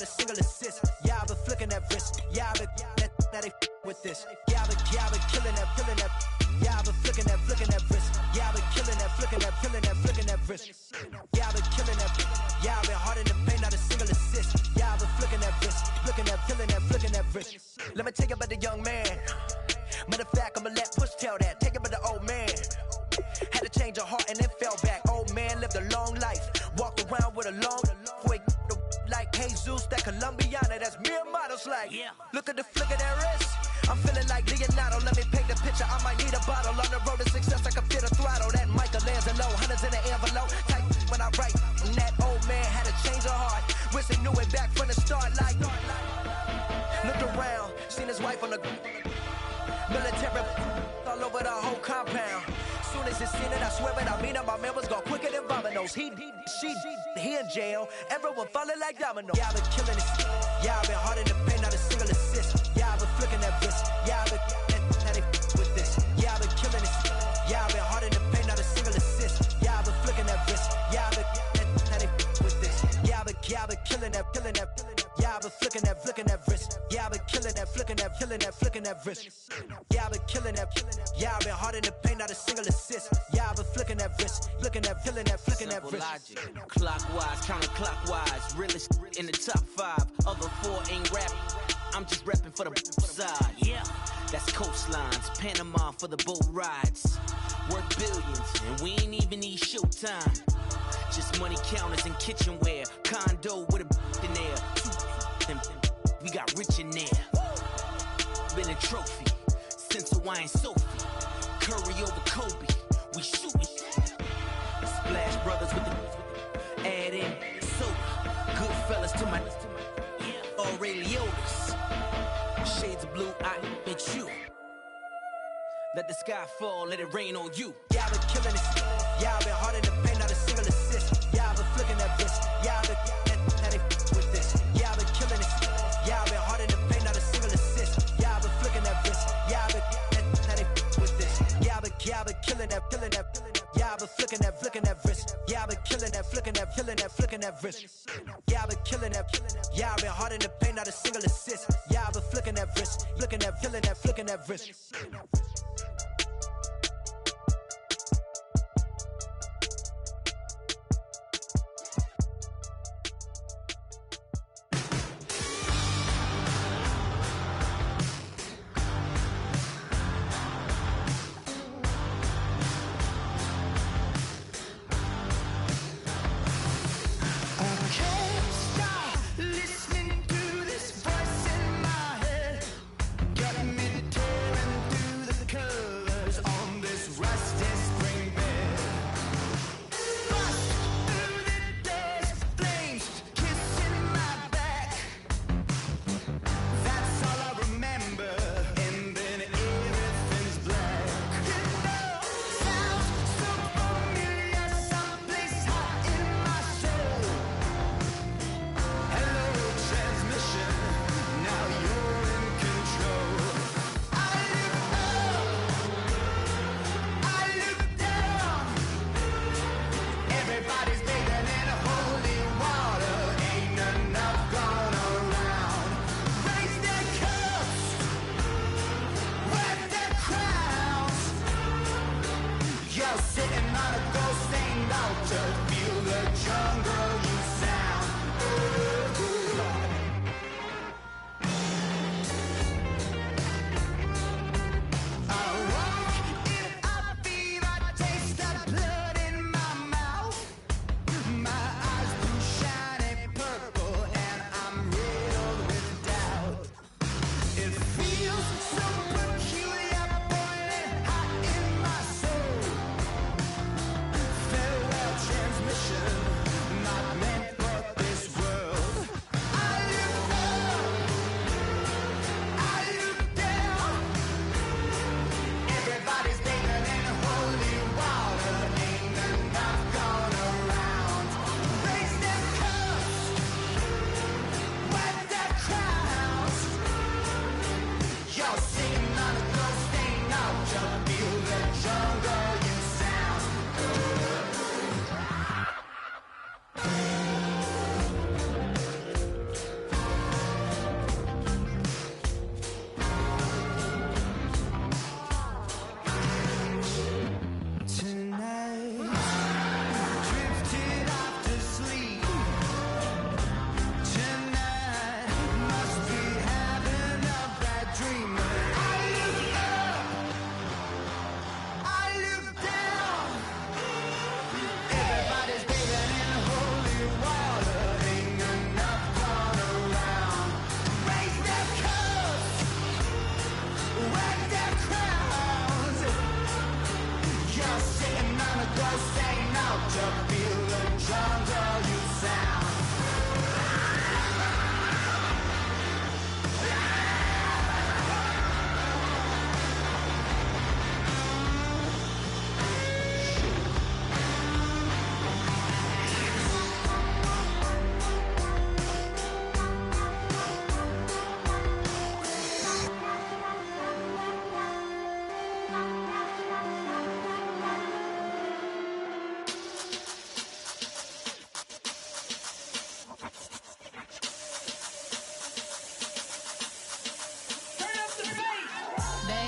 not a single assist. Yeah, I've been flicking that wrist. Yeah, I've been that they with this. Yeah, I've been killing that. Yeah, I've been flicking that wrist. Yeah, I've been killing that, flicking that wrist. Yeah, I've been killing that. Yeah, I've been hard in the paint, not a single assist. Yeah, I've been flicking that wrist, flicking that wrist. Let me tell you about the young man. Matter of fact, I'ma let Push tell that. Take it about the old man. Had to change her heart and then fell back. Old man lived a long life. Walked around with a long way. Like Jesus, that Colombiana, that's mere models like. Yeah. Look at the flick of that wrist. I'm feeling like Leonardo. Let me paint the picture. I might need a bottle. On the road to success, I can fit a throttle. That Michelangelo, hundreds in the envelope. Type when I write. And that old man had to change her heart. Wish he knew it back from the start. Like, looked around, seen his wife on the military all over the whole compound. Soon as he seen it, I swear it, I mean it, my man was gone quicker than dominoes. He in jail, everyone falling like dominoes. Yeah, I've been killing it. Yeah, I've been hard in the paint, not a single assist. Yeah, I've been flicking that wrist. Yeah, I've been that they with this. Yeah, I've been killing it. Yeah, I've been hard in the paint, not a single assist. Yeah, I've been flicking that wrist. Yeah, I've been that they with this. Yeah, I've been killing that. Yeah, I've been flicking that wrist. Yeah, I've been killing that, flicking that wrist. Yeah, I've been killing that. Yeah, I've been hard in the paint, not a single assist. Yeah, I've been flicking that wrist, flicking that wrist. Logic. Clockwise, counterclockwise, realest in the top 5. Other 4 ain't rapping. I'm just repping for the side. Yeah, that's coastlines, Panama for the boat rides. Worth billions, and we ain't even need showtime. Just money counters and kitchenware. Condo with a in there. We got rich in there. Been a trophy since Hawaiian Sophie. Curry over Kobe. We shooting. Splash Brothers with the add in soda. Goodfellas to my Aureliotis. Shades of blue, I admit you. Let the sky fall, let it rain on you. Yeah, I've been killing it. Yeah, I've been hard in the paint, not a single assist. Yeah, I've been flicking that wrist. Yeah, I've been that they with this. Yeah, I've been killing it. Yeah, I've been hard in the paint, not a single assist. Yeah, I've been flicking that wrist. Yeah, I've been that they with this. Yeah, I've been killing that. Yeah, I've been flicking that wrist. Yeah, I've been killing that, flicking that wrist. Yeah, I've been killing that. Yeah, I've been hard in the paint, not a single assist. Yeah, I've been flicking that wrist, flicking that wrist. Got me tearing through the curve.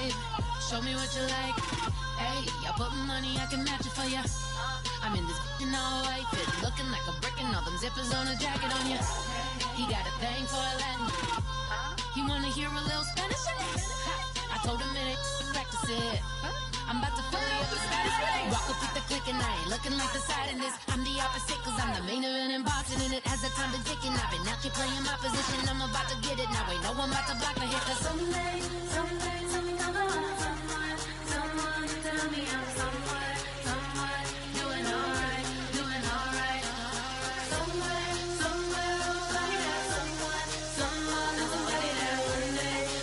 babe. Show me what you like. Hey, I put money, I can match it for ya. I'm in this all white fit, looking like a brick and all them zippers on a jacket on ya. He got a thing for a Latin. He wanna hear a little Spanish? I told him it ain't practice it. I'm about to fill you up with status. Walk up with the click and I ain't looking like the side in this. I'm the opposite cause I'm the main event in boxing and it has the time been ticking. I've been out here playing my position. I'm about to get it now. Ain't no one about to block the hit. Cause someday, something come along. Someone tell me I'm somewhere, doing alright, doing alright. Somewhere, somebody there, someone is somebody there.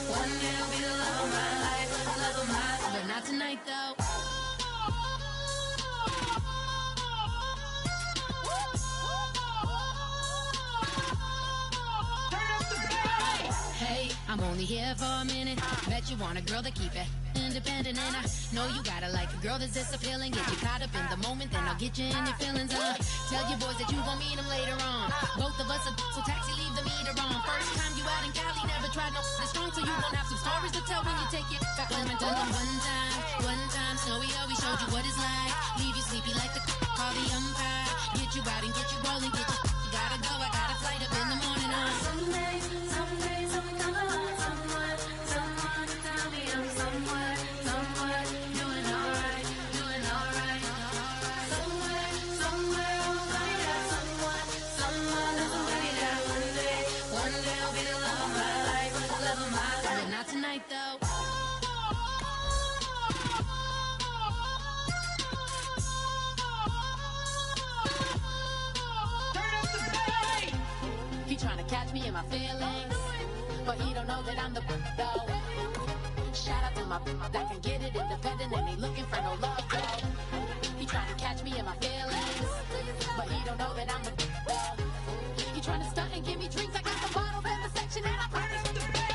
One day I'll be the love of my life, but not tonight though. Hey, I'm only here for a minute. Bet you want a girl to keep it independent, and I know you gotta like a girl that's this appealing. Get you caught up in the moment, then I'll get you in your feelings. Tell your boys that you gon' meet them later on. Both of us are so taxi, leave the meter on. First time you out in Cali, never tried no strong, so you gon' have some stories to tell when you take it back home and tell them one time, Snowy always showed you what it's like. Leave you sleepy like the call the umpire. Get you out and get you rolling, get you gotta go. I got a flight up in the morning. Someday, something come along. Someone tell me I'm somewhere, doing alright, doing alright. Somewhere, somebody there, someone is somebody there. One day I'll be the love of my life, but not tonight though. He tryna catch me in my feelings, but he don't know that I'm the though. Shout out to my that can get it independent and ain't looking for no love though. He tryna catch me in my feelings, but he don't know that I'm the though. He tryna stunt and give me drinks. I got the bottles in the section and I promise to pay.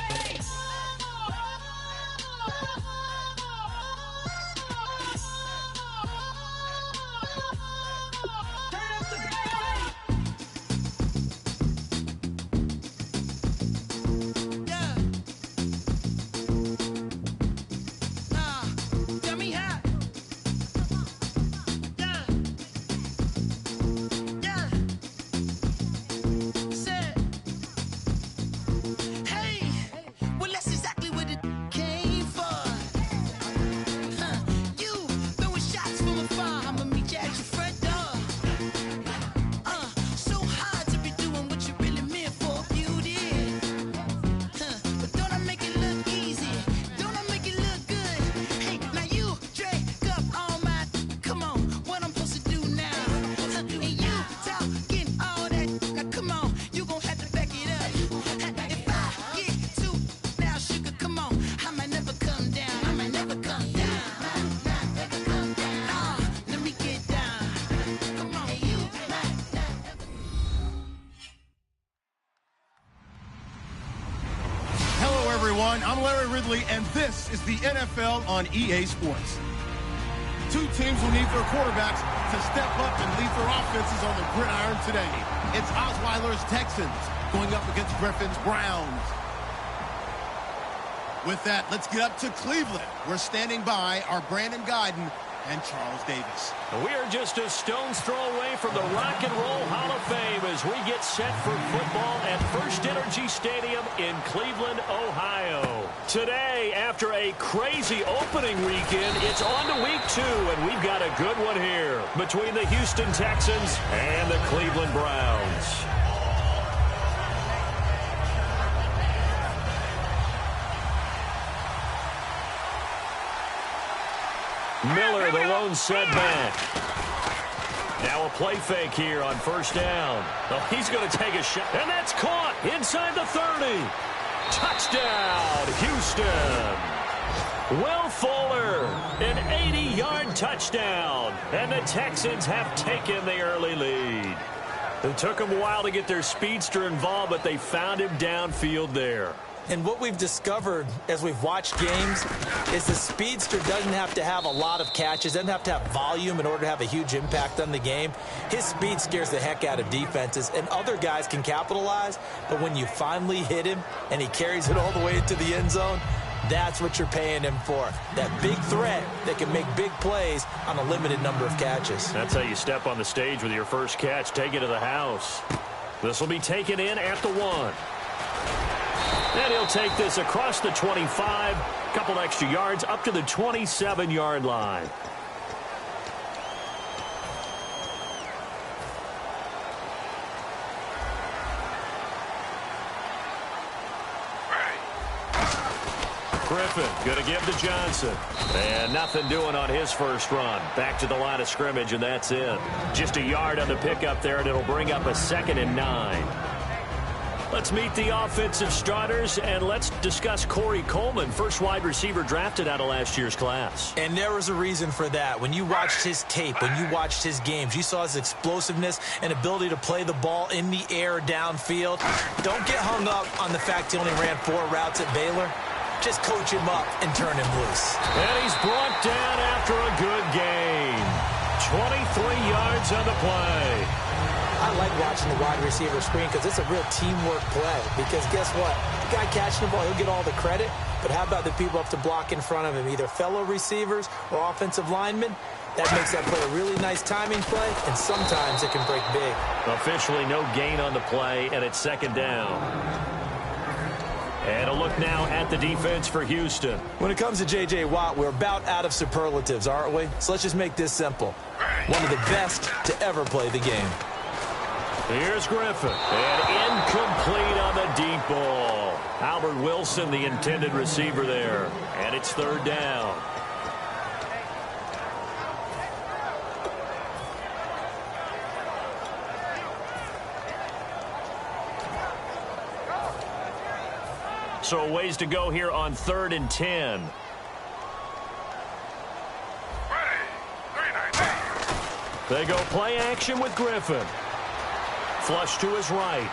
I'm Larry Ridley, and this is the NFL on EA Sports. Two teams will need their quarterbacks to step up and lead their offenses on the gridiron today. It's Osweiler's Texans going up against Griffin's Browns. With that, let's get up to Cleveland. We're standing by our Brandon Guyton and Charles Davis. We are just a stone's throw away from the Rock and Roll Hall of Fame as we get set for football at First Energy Stadium in Cleveland, Ohio. Today, after a crazy opening weekend, it's on to week 2, and we've got a good one here between the Houston Texans and the Cleveland Browns. Miller, the lone setback. Now a play fake here on first down. Oh, he's going to take a shot, and that's caught inside the 30. Touchdown, Houston. Will Fuller, an 80-yard touchdown, and the Texans have taken the early lead. It took them a while to get their speedster involved, but they found him downfield there. And what we've discovered as we've watched games is the speedster doesn't have to have a lot of catches, doesn't have to have volume in order to have a huge impact on the game. His speed scares the heck out of defenses, and other guys can capitalize. But when you finally hit him and he carries it all the way into the end zone, That's what you're paying him for. That big threat that can make big plays on a limited number of catches. That's how you step on the stage with your first catch. Take it to the house. This will be taken in at the 1. And he'll take this across the 25. Couple extra yards up to the 27-yard line. Griffin going to give to Johnson. And nothing doing on his first run. Back to the line of scrimmage, and that's it. Just a yard on the pickup there, and it'll bring up a 2nd and 9. Let's meet the offensive starters, and let's discuss Corey Coleman, first wide receiver drafted out of last year's class. And there was a reason for that. When you watched his tape, when you watched his games, you saw his explosiveness and ability to play the ball in the air downfield. Don't get hung up on the fact he only ran 4 routes at Baylor. Just coach him up and turn him loose. And he's brought down after a good gain. 23 yards on the play. I like watching the wide receiver screen because it's a real teamwork play. Because guess what? The guy catching the ball, he'll get all the credit. But how about the people up to block in front of him, either fellow receivers or offensive linemen? That makes that play a really nice timing play, and sometimes it can break big. Officially no gain on the play, and it's 2nd down. And a look now at the defense for Houston. When it comes to J.J. Watt, we're about out of superlatives, aren't we? So let's just make this simple. One of the best to ever play the game. Here's Griffin. And incomplete on the deep ball. Albert Wilson, the intended receiver there. And it's 3rd down. So a ways to go here on 3rd and 10. They go play action with Griffin. Flush to his right.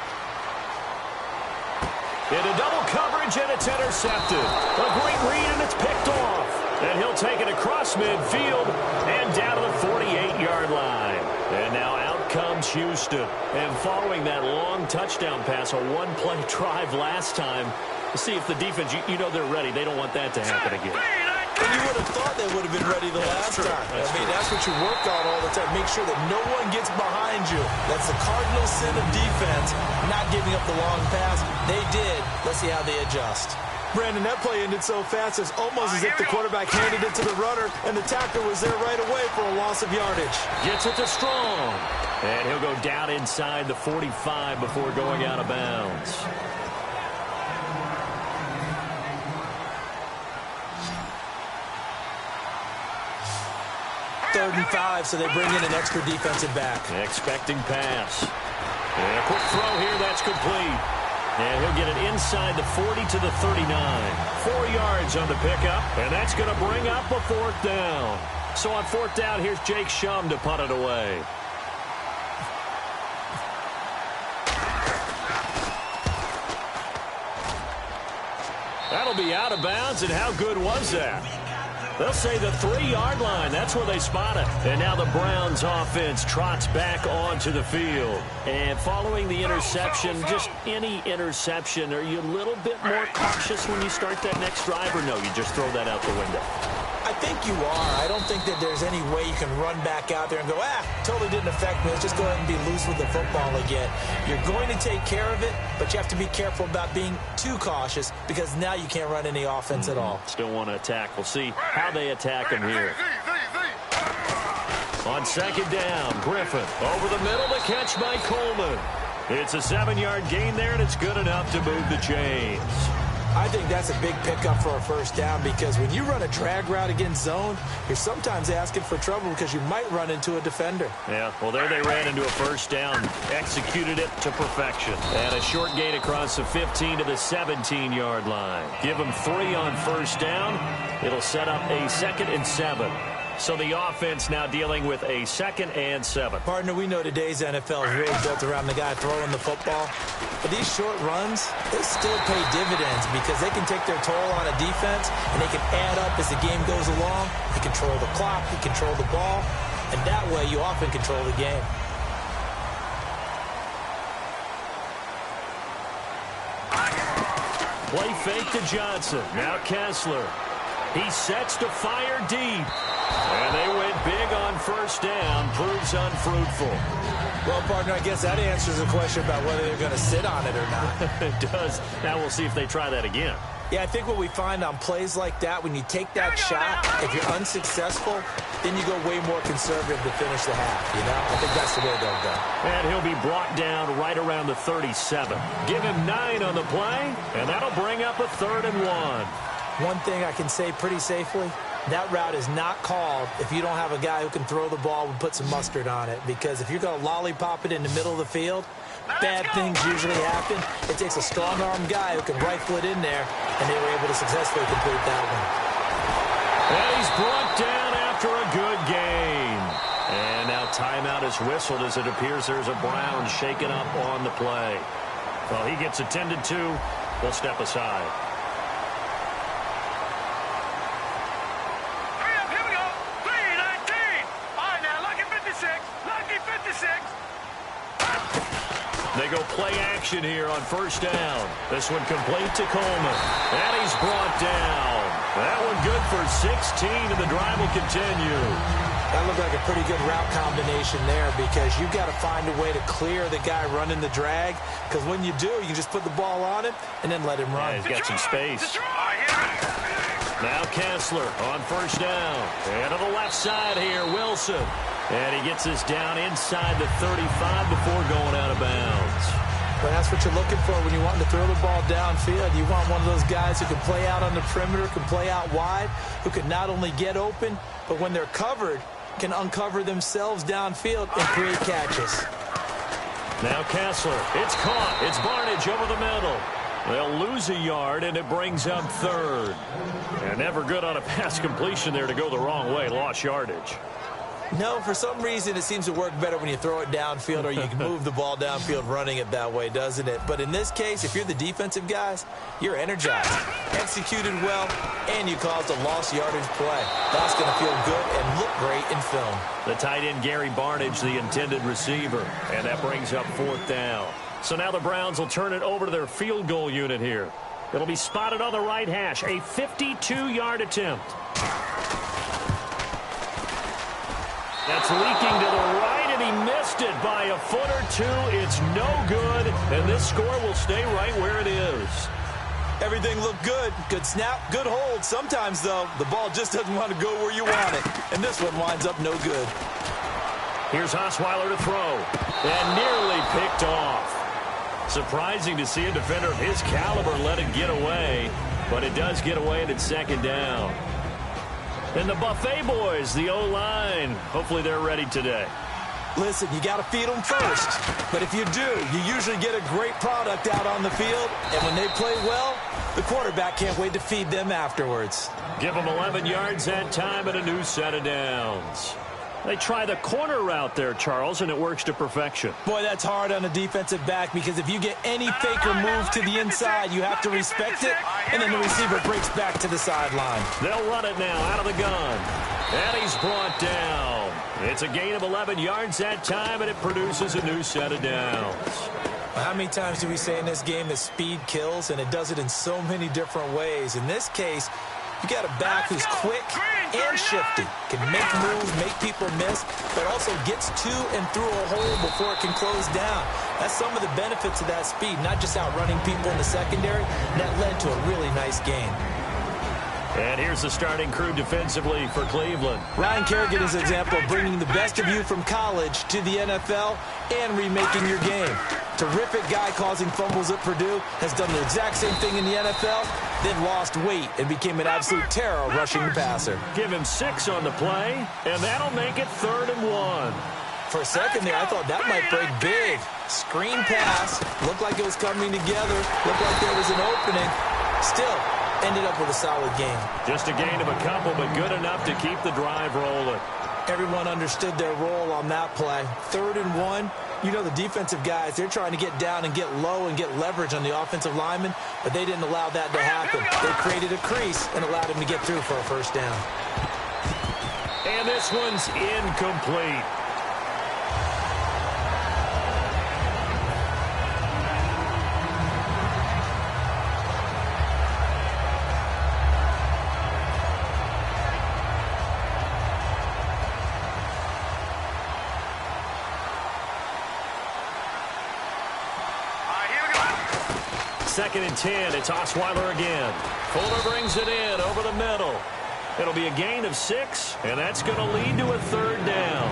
Into double coverage, and it's intercepted. A great read, and it's picked off. And he'll take it across midfield and down to the 48-yard line. And now out comes Houston. And following that long touchdown pass, a one-play drive last time, to see if the defense, you know they're ready. They don't want that to happen again. And you would have thought they would have been ready the last time. That's what you work on all the time. Make sure that no one gets behind you. That's the cardinal sin of defense, not giving up the long pass. They did. Let's see how they adjust. Brandon, that play ended so fast, it's almost as if the quarterback handed it to the runner, and the tackler was there right away for a loss of yardage. Gets it to Strong. And he'll go down inside the 45 before going out of bounds. 3rd and 5, so they bring in an extra defensive back. Expecting pass. And a quick throw here, that's complete. And he'll get it inside the 40 to the 39. 4 yards on the pickup, and that's going to bring up a 4th down. So on 4th down, here's Jake Shum to punt it away. That'll be out of bounds, and how good was that? They'll say the 3-yard line. That's where they spot it. And now the Browns offense trots back onto the field. And following the interception, just any interception, are you a little bit more cautious when you start that next drive, or no, you just throw that out the window? I think you are. I don't think that there's any way you can run back out there and go, totally didn't affect me. Let's just go ahead and be loose with the football again. You're going to take care of it, but you have to be careful about being too cautious because now you can't run any offense at all. Still want to attack. We'll see how they attack him here. On 2nd down, Griffin over the middle, the catch by Coleman. It's a 7-yard gain there, and it's good enough to move the chains. I think that's a big pickup for a 1st down because when you run a drag route against zone, you're sometimes asking for trouble because you might run into a defender. Yeah, well, there they ran into a 1st down, executed it to perfection. And a short gain across the 15 to the 17-yard line. Give them 3 on 1st down. It'll set up a 2nd and 7. So the offense now dealing with a 2nd and 7. Partner, we know today's NFL is really built around the guy throwing the football. But these short runs, they still pay dividends because they can take their toll on a defense and they can add up as the game goes along. You control the clock, you control the ball, and that way you often control the game. Play fake to Johnson. Now Kessler. He sets to fire deep. And they went big on first down. Proves unfruitful. Well, partner, I guess that answers the question about whether they're going to sit on it or not. It does. Now we'll see if they try that again. Yeah, I think what we find on plays like that, when you take that shot, if you're unsuccessful, then you go way more conservative to finish the half, you know? I think that's the way they'll go. And he'll be brought down right around the 37. Give him 9 on the play, and that'll bring up a 3rd and 1. One thing I can say pretty safely, that route is not called if you don't have a guy who can throw the ball and put some mustard on it. Because if you're going to lollipop it in the middle of the field, bad things usually happen. It takes a strong-arm guy who can rifle it in there, and they were able to successfully complete that one. And he's brought down after a good gain. And now timeout is whistled as it appears there's a Brown shaken up on the play. Well, he gets attended to. We'll step aside. They go play action here on first down. This one complete to Coleman. And he's brought down. That one good for 16, and the drive will continue. That looked like a pretty good route combination there because you've got to find a way to clear the guy running the drag. Because when you do, you can just put the ball on him and then let him run. Yeah, he's got some space. Now Kessler on first down. And to the left side here, Wilson. And he gets this down inside the 35 before going out of bounds. Well, that's what you're looking for when you want to throw the ball downfield. You want one of those guys who can play out on the perimeter, can play out wide, who can not only get open, but when they're covered, can uncover themselves downfield and create catches. Now Kessler. It's caught. It's Barnidge over the middle. They'll lose a yard, and it brings up 3rd. And never good on a pass completion there to go the wrong way. Lost yardage. No, for some reason, it seems to work better when you throw it downfield or you can move the ball downfield running it that way, doesn't it? But in this case, if you're the defensive guys, you're energized, executed well, and you caused a lost yardage play. That's going to feel good and look great in film. The tight end, Gary Barnidge, the intended receiver, and that brings up 4th down. So now the Browns will turn it over to their field goal unit here. It'll be spotted on the right hash, a 52-yard attempt. That's leaking to the right, and he missed it by a foot or two. It's no good, and this score will stay right where it is. Everything looked good. Good snap, good hold. Sometimes, though, the ball just doesn't want to go where you want it, and this one winds up no good. Here's Osweiler to throw, and nearly picked off. Surprising to see a defender of his caliber let it get away, but it does get away, and it's 2nd down. And the Buffet boys, the O-line, hopefully they're ready today. Listen, you got to feed them first. But if you do, you usually get a great product out on the field. And when they play well, the quarterback can't wait to feed them afterwards. Give them 11 yards that time and a new set of downs. They try the corner route there, Charles, and it works to perfection. Boy, that's hard on a defensive back because if you get any faker move to the inside, you have to respect it, and then the receiver breaks back to the sideline. They'll run it now out of the gun. And he's brought down. It's a gain of 11 yards that time, and it produces a new set of downs. How many times do we say in this game that speed kills, and it does it in so many different ways? In this case, you got a back who's quick and shifty, can make moves, make people miss, but also gets to and through a hole before it can close down. That's some of the benefits of that speed, not just outrunning people in the secondary. That led to a really nice game. And here's the starting crew defensively for Cleveland. Ryan Kerrigan is an example of bringing the best of you from college to the NFL and remaking your game. Terrific guy causing fumbles at Purdue, has done the exact same thing in the NFL, then lost weight and became an absolute terror rushing the passer. Give him 6 on the play, and that'll make it 3rd and 1. For a second there, I thought that might break big. Screen pass, looked like it was coming together, looked like there was an opening. Still, ended up with a solid game. Just a gain of a couple, but good enough to keep the drive rolling. Everyone understood their role on that play. 3rd and 1. You know the defensive guys, they're trying to get down and get low and get leverage on the offensive linemen, but they didn't allow that to happen. They created a crease and allowed him to get through for a first down. And this one's incomplete. 2nd and 10. It's Osweiler again. Fuller brings it in over the middle. It'll be a gain of 6, and that's going to lead to a 3rd down.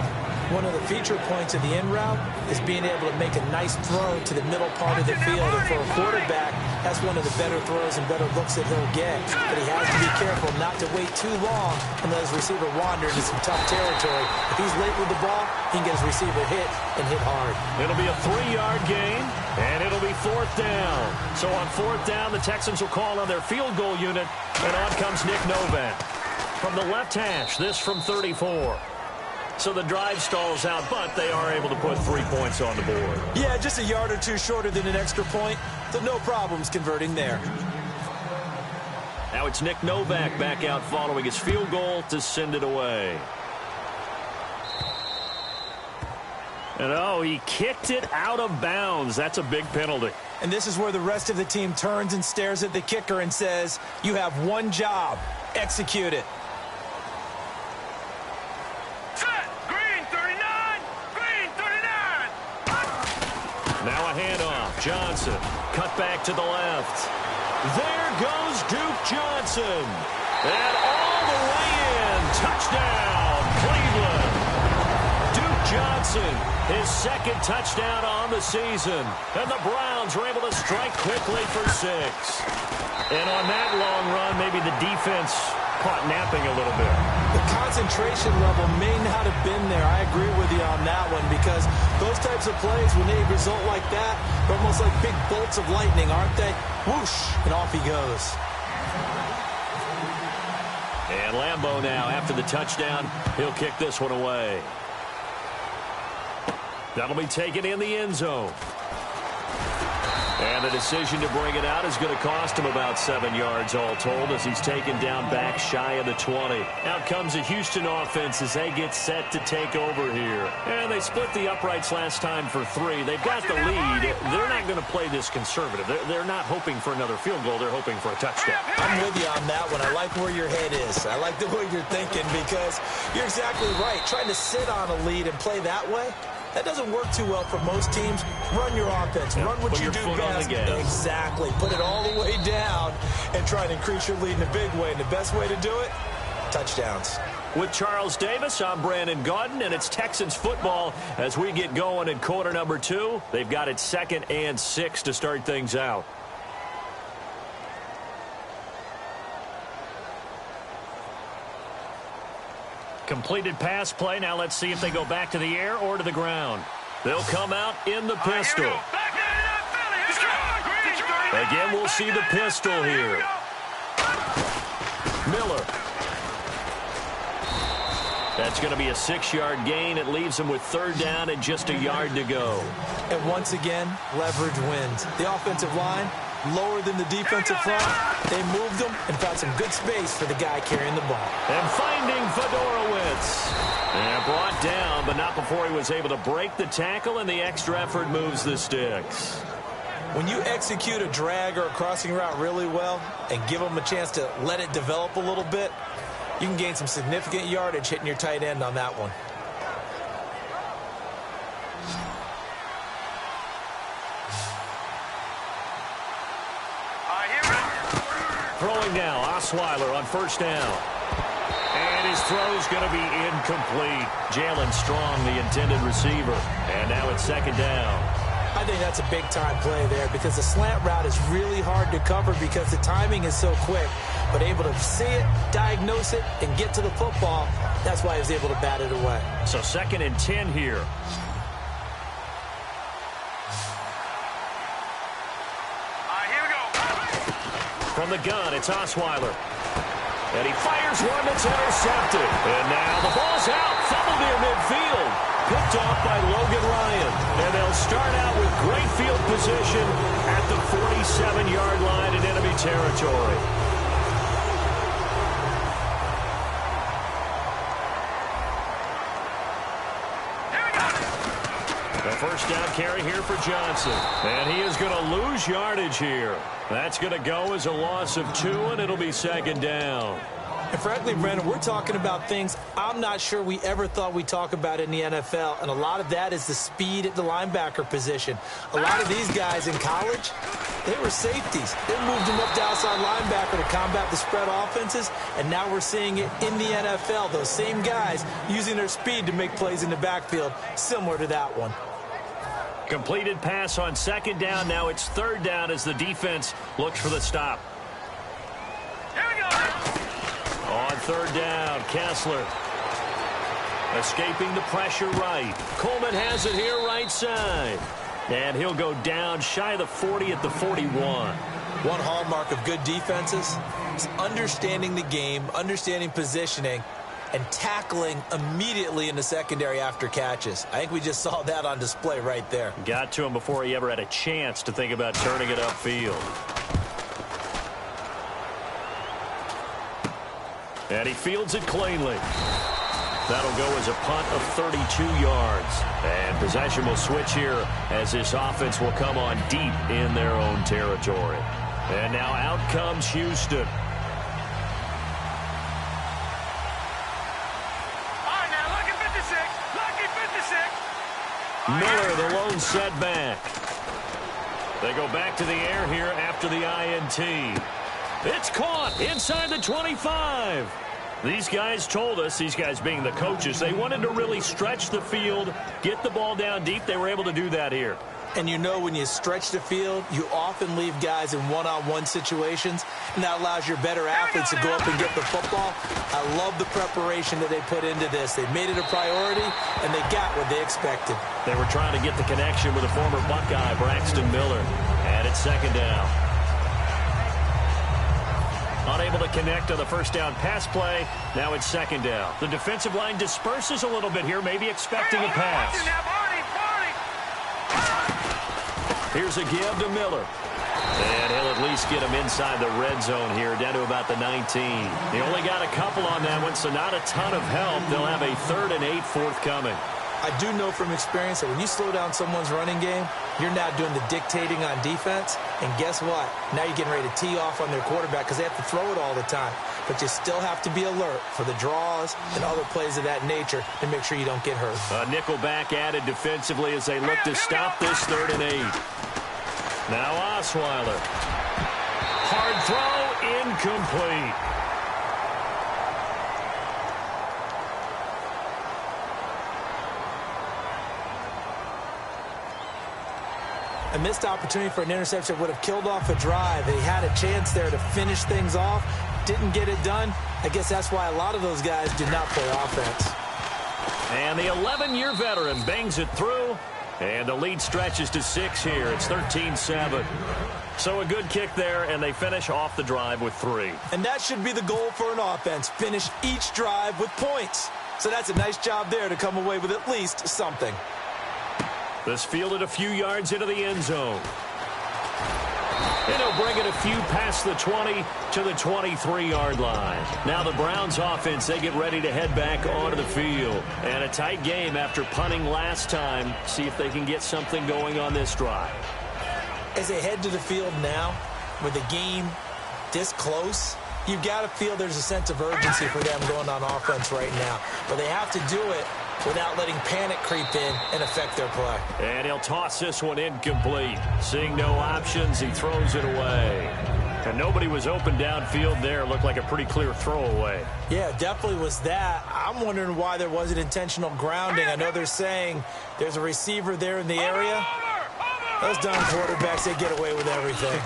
One of the feature points of the in route is being able to make a nice throw to the middle part of the field. And for a quarterback, that's one of the better throws and better looks that he'll get. But he has to be careful not to wait too long and let his receiver wander into some tough territory. If he's late with the ball, he can get his receiver hit and hit hard. It'll be a 3-yard gain, and it'll be 4th down. So on 4th down, the Texans will call on their field goal unit, and on comes Nick Novak. From the left hash, this from 34. So the drive stalls out, but they are able to put 3 points on the board. Yeah, just a yard or two shorter than an extra point, so no problems converting there. Now it's Nick Novak back out following his field goal to send it away. And he kicked it out of bounds. That's a big penalty. And this is where the rest of the team turns and stares at the kicker and says, you have one job, execute it. Now a handoff. Johnson cut back to the left. There goes Duke Johnson. And all the way in. Touchdown, Cleveland. Duke Johnson, his 2nd touchdown on the season. And the Browns were able to strike quickly for 6. And on that long run, maybe the defense caught napping a little bit. The concentration level may not have been there. I agree with you on that one because those types of plays, when they result like that, they're almost like big bolts of lightning, aren't they? Whoosh, and off he goes. And Lambeau now, after the touchdown, he'll kick this one away. That'll be taken in the end zone. And the decision to bring it out is going to cost him about 7 yards all told as he's taken down back shy of the 20. Out comes the Houston offense as they get set to take over here. And they split the uprights last time for 3. They've got the lead. They're not going to play this conservative. They're not hoping for another field goal. They're hoping for a touchdown. I'm with you on that one. I like where your head is. I like the way you're thinking because you're exactly right. Trying to sit on a lead and play that way, that doesn't work too well for most teams. Run your offense. Run what you do best. Exactly. Put it all the way down and try and increase your lead in a big way. And the best way to do it, touchdowns. With Charles Davis, I'm Brandon Gaudin, and it's Texans football as we get going in quarter number 2. They've got it 2nd and 6 to start things out. Completed pass play. Now let's see if they go back to the air or to the ground. They'll come out in the pistol. Again, we'll see the pistol here. Miller. That's going to be a 6-yard gain. It leaves them with 3rd down and just a yard to go. And once again, leverage wins. The offensive line, lower than the defensive front. They moved them and found some good space for the guy carrying the ball. And finding Fedorowicz. And brought down, but not before he was able to break the tackle, and the extra effort moves the sticks. When you execute a drag or a crossing route really well and give them a chance to let it develop a little bit, you can gain some significant yardage hitting your tight end on that one. Throwing now, Osweiler on 1st down. And his throw's going to be incomplete. Jalen Strong, the intended receiver. And now it's 2nd down. I think that's a big-time play there because the slant route is really hard to cover because the timing is so quick. But able to see it, diagnose it, and get to the football, that's why he was able to bat it away. So 2nd and 10 here. From the gun, it's Osweiler. And he fires one that's intercepted. And now the ball's out. Fumble near midfield. Picked off by Logan Ryan. And they'll start out with great field position at the 47-yard line in enemy territory. The 1st down carry here for Johnson. And he is going to lose yardage here. That's going to go as a loss of 2, and it'll be 2nd down. And frankly, Brandon, we're talking about things I'm not sure we ever thought we'd talk about in the NFL, and a lot of that is the speed at the linebacker position. A lot of these guys in college, They were safeties. They moved him up to outside linebacker to combat the spread offenses, and now we're seeing it in the NFL. Those same guys using their speed to make plays in the backfield, similar to that one. Completed pass on second down. Now it's third down as the defense looks for the stop. Here we go. On third down, Kessler escaping the pressure right. Coleman has it here right side. And he'll go down shy of the 40 at the 41. One hallmark of good defenses is understanding the game, understanding positioning, and tackling immediately in the secondary after catches. I think we just saw that on display right there. Got to him before he ever had a chance to think about turning it upfield. And he fields it cleanly. That'll go as a punt of 32 yards. And possession will switch here as this offense will come on deep in their own territory. And now out comes Houston. Miller, the lone setback. They go back to the air here after the INT. It's caught inside the 25. These guys told us, these guys being the coaches, they wanted to really stretch the field, get the ball down deep. They were able to do that here. And you know when you stretch the field, you often leave guys in one-on-one situations, and that allows your better athletes to go up and get the football. I love the preparation that they put into this. They made it a priority, and they got what they expected. They were trying to get the connection with a former Buckeye, Braxton Miller. And it's second down. Unable to connect on the first down pass play. Now it's second down. The defensive line disperses a little bit here, maybe expecting a pass. Here's a give to Miller. And he'll at least get him inside the red zone here, down to about the 19. He only got a couple on that one, so not a ton of help. They'll have a 3rd and 8 forthcoming. I do know from experience that when you slow down someone's running game, you're now doing the dictating on defense. And guess what? Now you're getting ready to tee off on their quarterback because they have to throw it all the time. But you still have to be alert for the draws and other plays of that nature to make sure you don't get hurt. A nickel back added defensively as they look to stop this 3rd and 8. Now Osweiler. Hard throw, incomplete. A missed opportunity for an interception would have killed off a drive. They had a chance there to finish things off. Didn't get it done. I guess that's why a lot of those guys did not play offense. And the 11-year veteran bangs it through. And the lead stretches to 6 here. It's 13-7. So a good kick there, and they finish off the drive with 3. And that should be the goal for an offense. Finish each drive with points. So that's a nice job there to come away with at least something. This fielded a few yards into the end zone. And he'll bring it a few past the 20 to the 23-yard line. Now the Browns offense, they get ready to head back onto the field. And a tight game after punting last time. See if they can get something going on this drive. As they head to the field now, with the game this close, you've got to feel there's a sense of urgency for them going on offense right now. But they have to do it without letting panic creep in and affect their play. And he'll toss this one incomplete. Seeing no options, he throws it away. And nobody was open downfield there. Looked like a pretty clear throwaway. Yeah, definitely was that. I'm wondering why there wasn't intentional grounding. I know they're saying there's a receiver there in the area. Those darn quarterbacks, they get away with everything.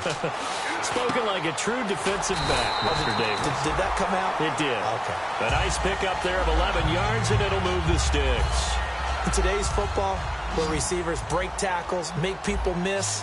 Spoken like a true defensive back, Mr. Davis. Did that come out? It did. Okay. A nice pickup there of 11 yards, and it'll move the sticks. In today's football, where receivers break tackles, make people miss,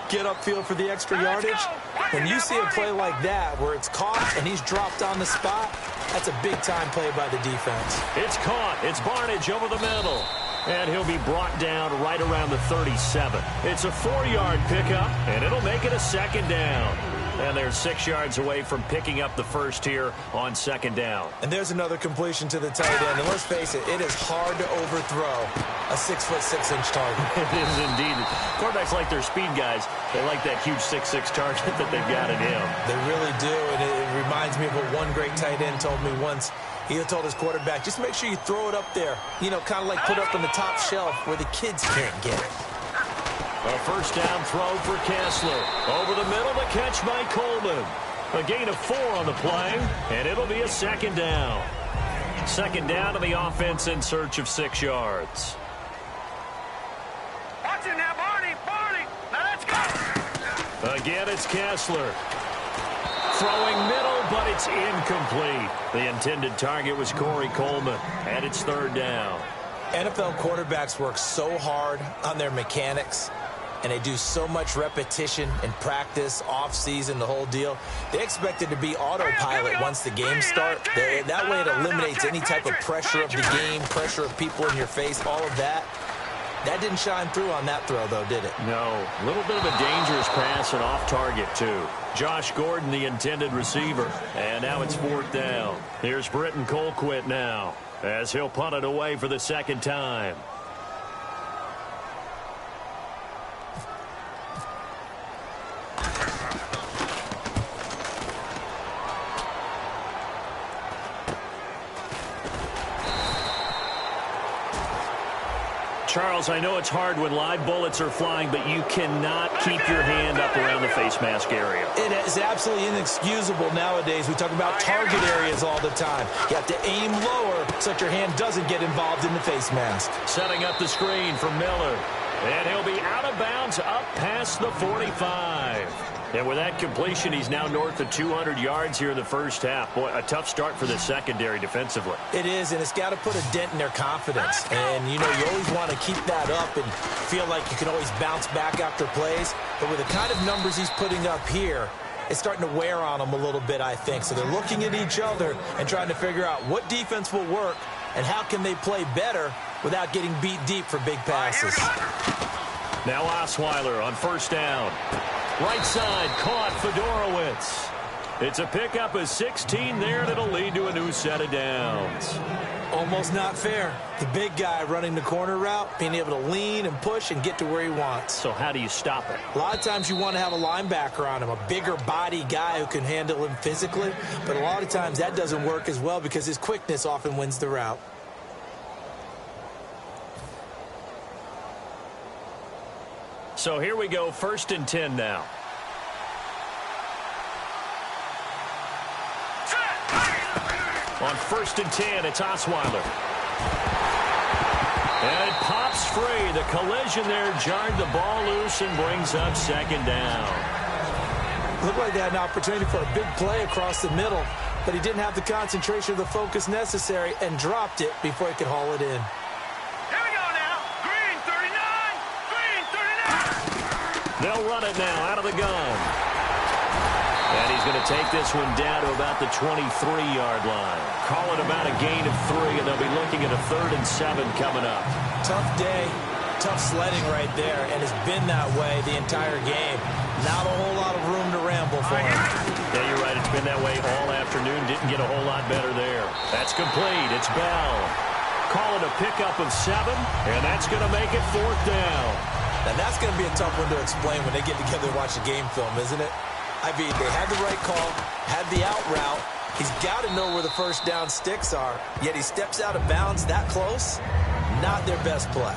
get upfield for the extra yardage, when you see a play like that where it's caught and he's dropped on the spot, that's a big-time play by the defense. It's caught. It's Barnidge over the middle. And he'll be brought down right around the 37. It's a 4-yard pickup, and it'll make it a second down. And they're 6 yards away from picking up the first here on second down. And there's another completion to the tight end. And let's face it, it is hard to overthrow a 6'6" target. It is indeed. Quarterbacks like their speed guys. They like that huge 6'6" target that they've got in him. They really do, and it reminds me of what one great tight end told me once. He told his quarterback, just make sure you throw it up there. You know, kind of like put it up on the top shelf where the kids can't get it. A first down throw for Kessler. Over the middle, the catch by Coleman. A gain of 4 on the play, and it'll be a second down. Second down to the offense in search of 6 yards. Watch it now, Barney. Now let's go. Again, it's Kessler. Throwing middle, but it's incomplete. The intended target was Corey Coleman, and it's third down. NFL quarterbacks work so hard on their mechanics, and they do so much repetition in practice, off-season, the whole deal. They expect it to be autopilot once the games start. That way it eliminates any type of pressure of the game, pressure of people in your face, all of that. That didn't shine through on that throw, though, did it? No. A little bit of a dangerous pass and off target, too. Josh Gordon, the intended receiver. And now it's fourth down. Here's Britton Colquitt now, as he'll punt it away for the second time. Charles, I know it's hard when live bullets are flying, but you cannot keep your hand up around the face mask area. It is absolutely inexcusable nowadays. We talk about target areas all the time. You have to aim lower so that your hand doesn't get involved in the face mask. Setting up the screen for Miller. And he'll be out of bounds up past the 45. And with that completion, he's now north of 200 yards here in the first half. Boy, a tough start for the secondary defensively. It is, and it's got to put a dent in their confidence. And, you know, you always want to keep that up and feel like you can always bounce back after plays. But with the kind of numbers he's putting up here, it's starting to wear on them a little bit, I think. So they're looking at each other and trying to figure out what defense will work and how can they play better without getting beat deep for big passes. Now Osweiler on first down. Right side, caught Fedorowicz. It's a pickup of 16 there, and it'll lead to a new set of downs. Almost not fair. The big guy running the corner route, being able to lean and push and get to where he wants. So how do you stop it? A lot of times you want to have a linebacker on him, a bigger body guy who can handle him physically. But a lot of times that doesn't work as well because his quickness often wins the route. So here we go, 1st and 10 now. On 1st and 10, it's Osweiler. And it pops free. The collision there jarred the ball loose and brings up second down. Looked like they had an opportunity for a big play across the middle, but he didn't have the concentration or the focus necessary and dropped it before he could haul it in. They'll run it now out of the gun. And he's going to take this one down to about the 23-yard line. Call it about a gain of 3, and they'll be looking at a 3rd and 7 coming up. Tough day, tough sledding right there, and it's been that way the entire game. Not a whole lot of room to ramble for him. Yeah, you're right. It's been that way all afternoon. Didn't get a whole lot better there. That's complete. It's Bell. Call it a pickup of 7, and that's going to make it 4th down. Now, that's going to be a tough one to explain when they get together and watch the game film, isn't it? I mean, they had the right call, had the out route. He's got to know where the first down sticks are, yet he steps out of bounds that close. Not their best play.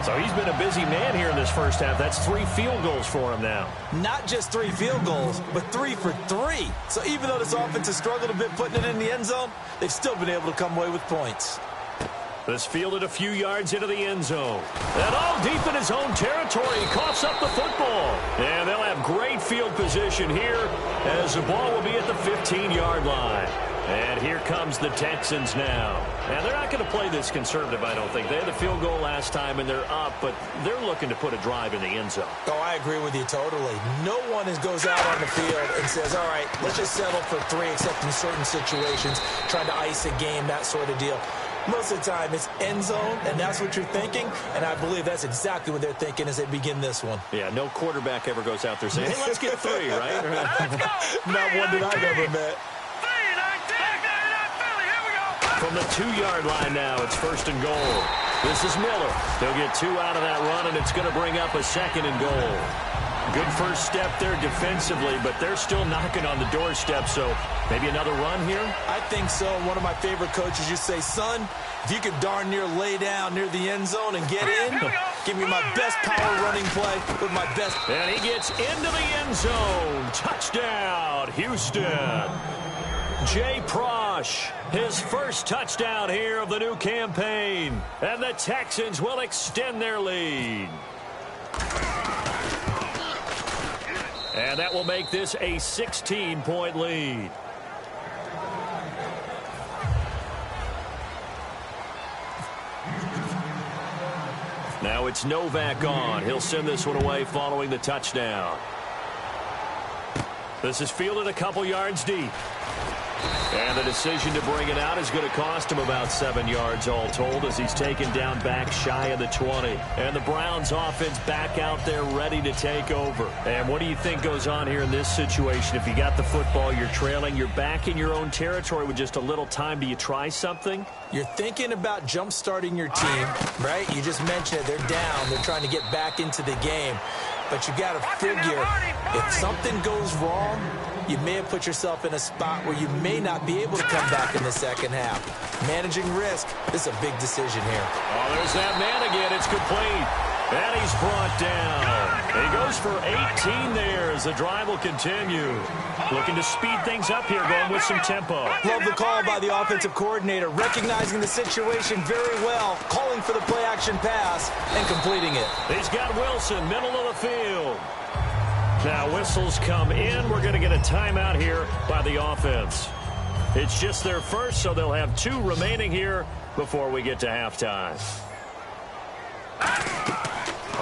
So he's been a busy man here in this first half. That's 3 field goals for him now. Not just 3 field goals, but 3 for 3. So even though this offense has struggled a bit putting it in the end zone, they've still been able to come away with points. This fielded a few yards into the end zone. And all deep in his own territory. He coughs up the football. And they'll have great field position here as the ball will be at the 15-yard line. And here comes the Texans now. And they're not going to play this conservative, I don't think. They had the field goal last time, and they're up, but they're looking to put a drive in the end zone. Oh, I agree with you totally. No one goes out on the field and says, all right, let's just settle for 3, except in certain situations, trying to ice a game, that sort of deal. Most of the time, it's end zone, and that's what you're thinking, and I believe that's exactly what they're thinking as they begin this one. Yeah, no quarterback ever goes out there saying, hey, let's get 3, right? Let's go. Not one that I've ever met. 3-19. Here we go. From the 2-yard line now, it's 1st and goal. This is Miller. They'll get 2 out of that run, and it's going to bring up a 2nd and goal. Good first step there defensively, but they're still knocking on the doorstep, so maybe another run here? I think so. One of my favorite coaches used to say, son, if you could darn near lay down near the end zone and get in, Give me my best power running play with my best. And he gets into the end zone. Touchdown, Houston. Jay Prosh, his first touchdown here of the new campaign. And the Texans will extend their lead. And that will make this a 16-point lead. Now it's Novak on. He'll send this one away following the touchdown. This is fielded a couple yards deep. And the decision to bring it out is going to cost him about 7 yards all told as he's taken down back shy of the 20. And the Browns offense back out there ready to take over. And what do you think goes on here in this situation? If you got the football, you're trailing, you're back in your own territory with just a little time. Do you try something? You're thinking about jump-starting your team, right? You just mentioned it. They're down. They're trying to get back into the game. But you got to figure if something goes wrong, you may have put yourself in a spot where you may not be able to come back in the second half. Managing risk is a big decision here. Oh, there's that man again. It's complete. And he's brought down. He goes for 18 there as the drive will continue. Looking to speed things up here, going with some tempo. Love the call by the offensive coordinator, recognizing the situation very well, calling for the play-action pass, and completing it. He's got Wilson, middle of the field. Now whistles come in. We're going to get a timeout here by the offense. It's just their first, so they'll have 2 remaining here before we get to halftime.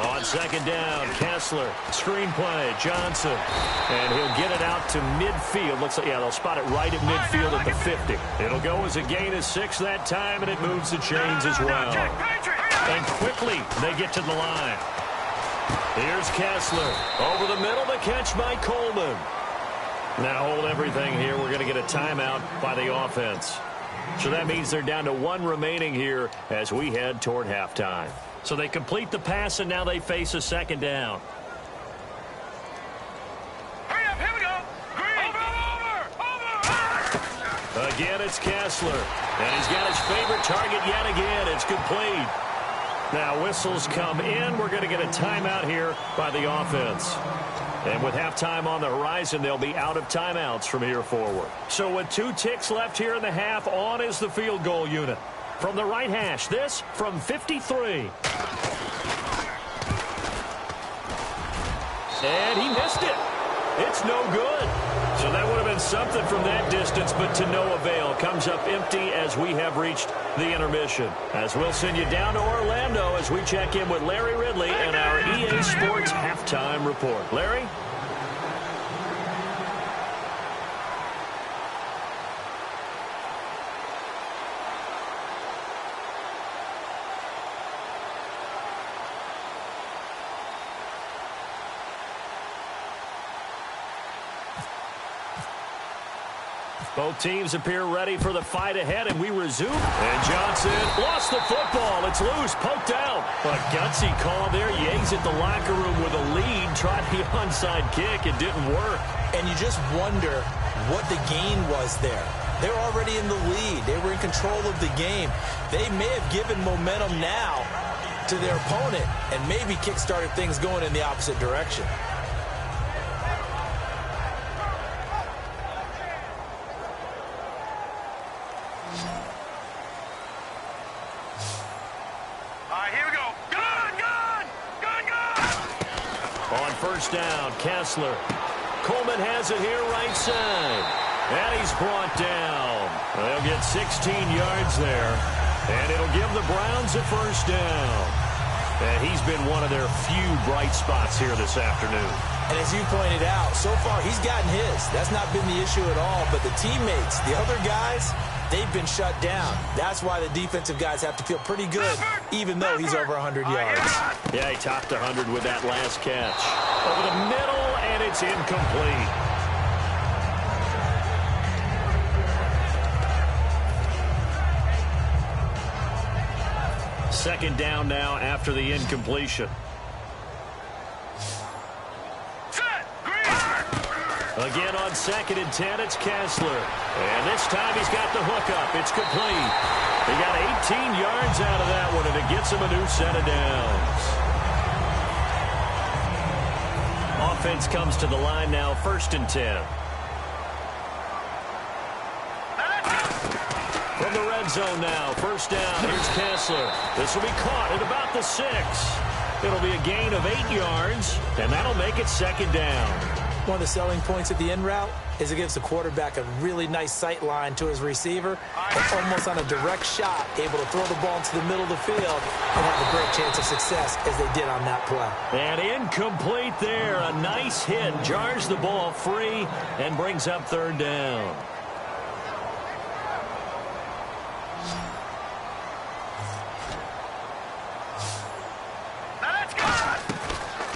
On second down, Kessler, screen play, Johnson, and he'll get it out to midfield. Looks like, yeah, they'll spot it right at midfield at the 50. It'll go as a gain of 6 that time, and it moves the chains as well. And quickly, they get to the line. Here's Kessler, over the middle, the catch by Coleman. Now hold everything here. We're going to get a timeout by the offense. So that means they're down to 1 remaining here as we head toward halftime. So they complete the pass, and now they face a second down. Hurry up, here we go. Green. Over. Again, it's Kessler. And he's got his favorite target yet again. It's complete. Now whistles come in. We're going to get a timeout here by the offense. And with halftime on the horizon, they'll be out of timeouts from here forward. So with 2 ticks left here in the half, on is the field goal unit. From the right hash, this from 53. And he missed it. It's no good. So that would have been something from that distance, but to no avail. Comes up empty as we have reached the intermission. As we'll send you down to Orlando as we check in with Larry Ridley and our EA Sports Halftime Report. Larry? Both teams appear ready for the fight ahead, and we resume. And Johnson lost the football. It's loose, poked out. A gutsy call there. He exit the locker room with a lead. Tried the onside kick. It didn't work. And you just wonder what the gain was there. They're already in the lead. They were in control of the game. They may have given momentum now to their opponent and maybe kick-started things going in the opposite direction. Down, Kessler. Coleman has it here right side. And he's brought down. They'll get 16 yards there. And it'll give the Browns a first down. And he's been one of their few bright spots here this afternoon. And as you pointed out, so far he's gotten his. That's not been the issue at all. But the teammates, the other guys, they've been shut down. That's why the defensive guys have to feel pretty good, even though he's over 100 yards. Yeah, he topped 100 with that last catch. Over the middle, and it's incomplete. Second down now after the incompletion. Again on 2nd and 10, it's Kessler. And this time he's got the hookup. It's complete. He got 18 yards out of that one, and it gets him a new set of downs. offense comes to the line now, 1st and 10. From the red zone now, 1st down. Here's Kessler. This will be caught at about the 6. It'll be a gain of 8 yards, and that'll make it 2nd down. One of the selling points of the in route is it gives the quarterback a really nice sight line to his receiver. And almost on a direct shot, able to throw the ball into the middle of the field and have a great chance of success as they did on that play. And incomplete there. A nice hit. Jars the ball free and brings up 3rd down.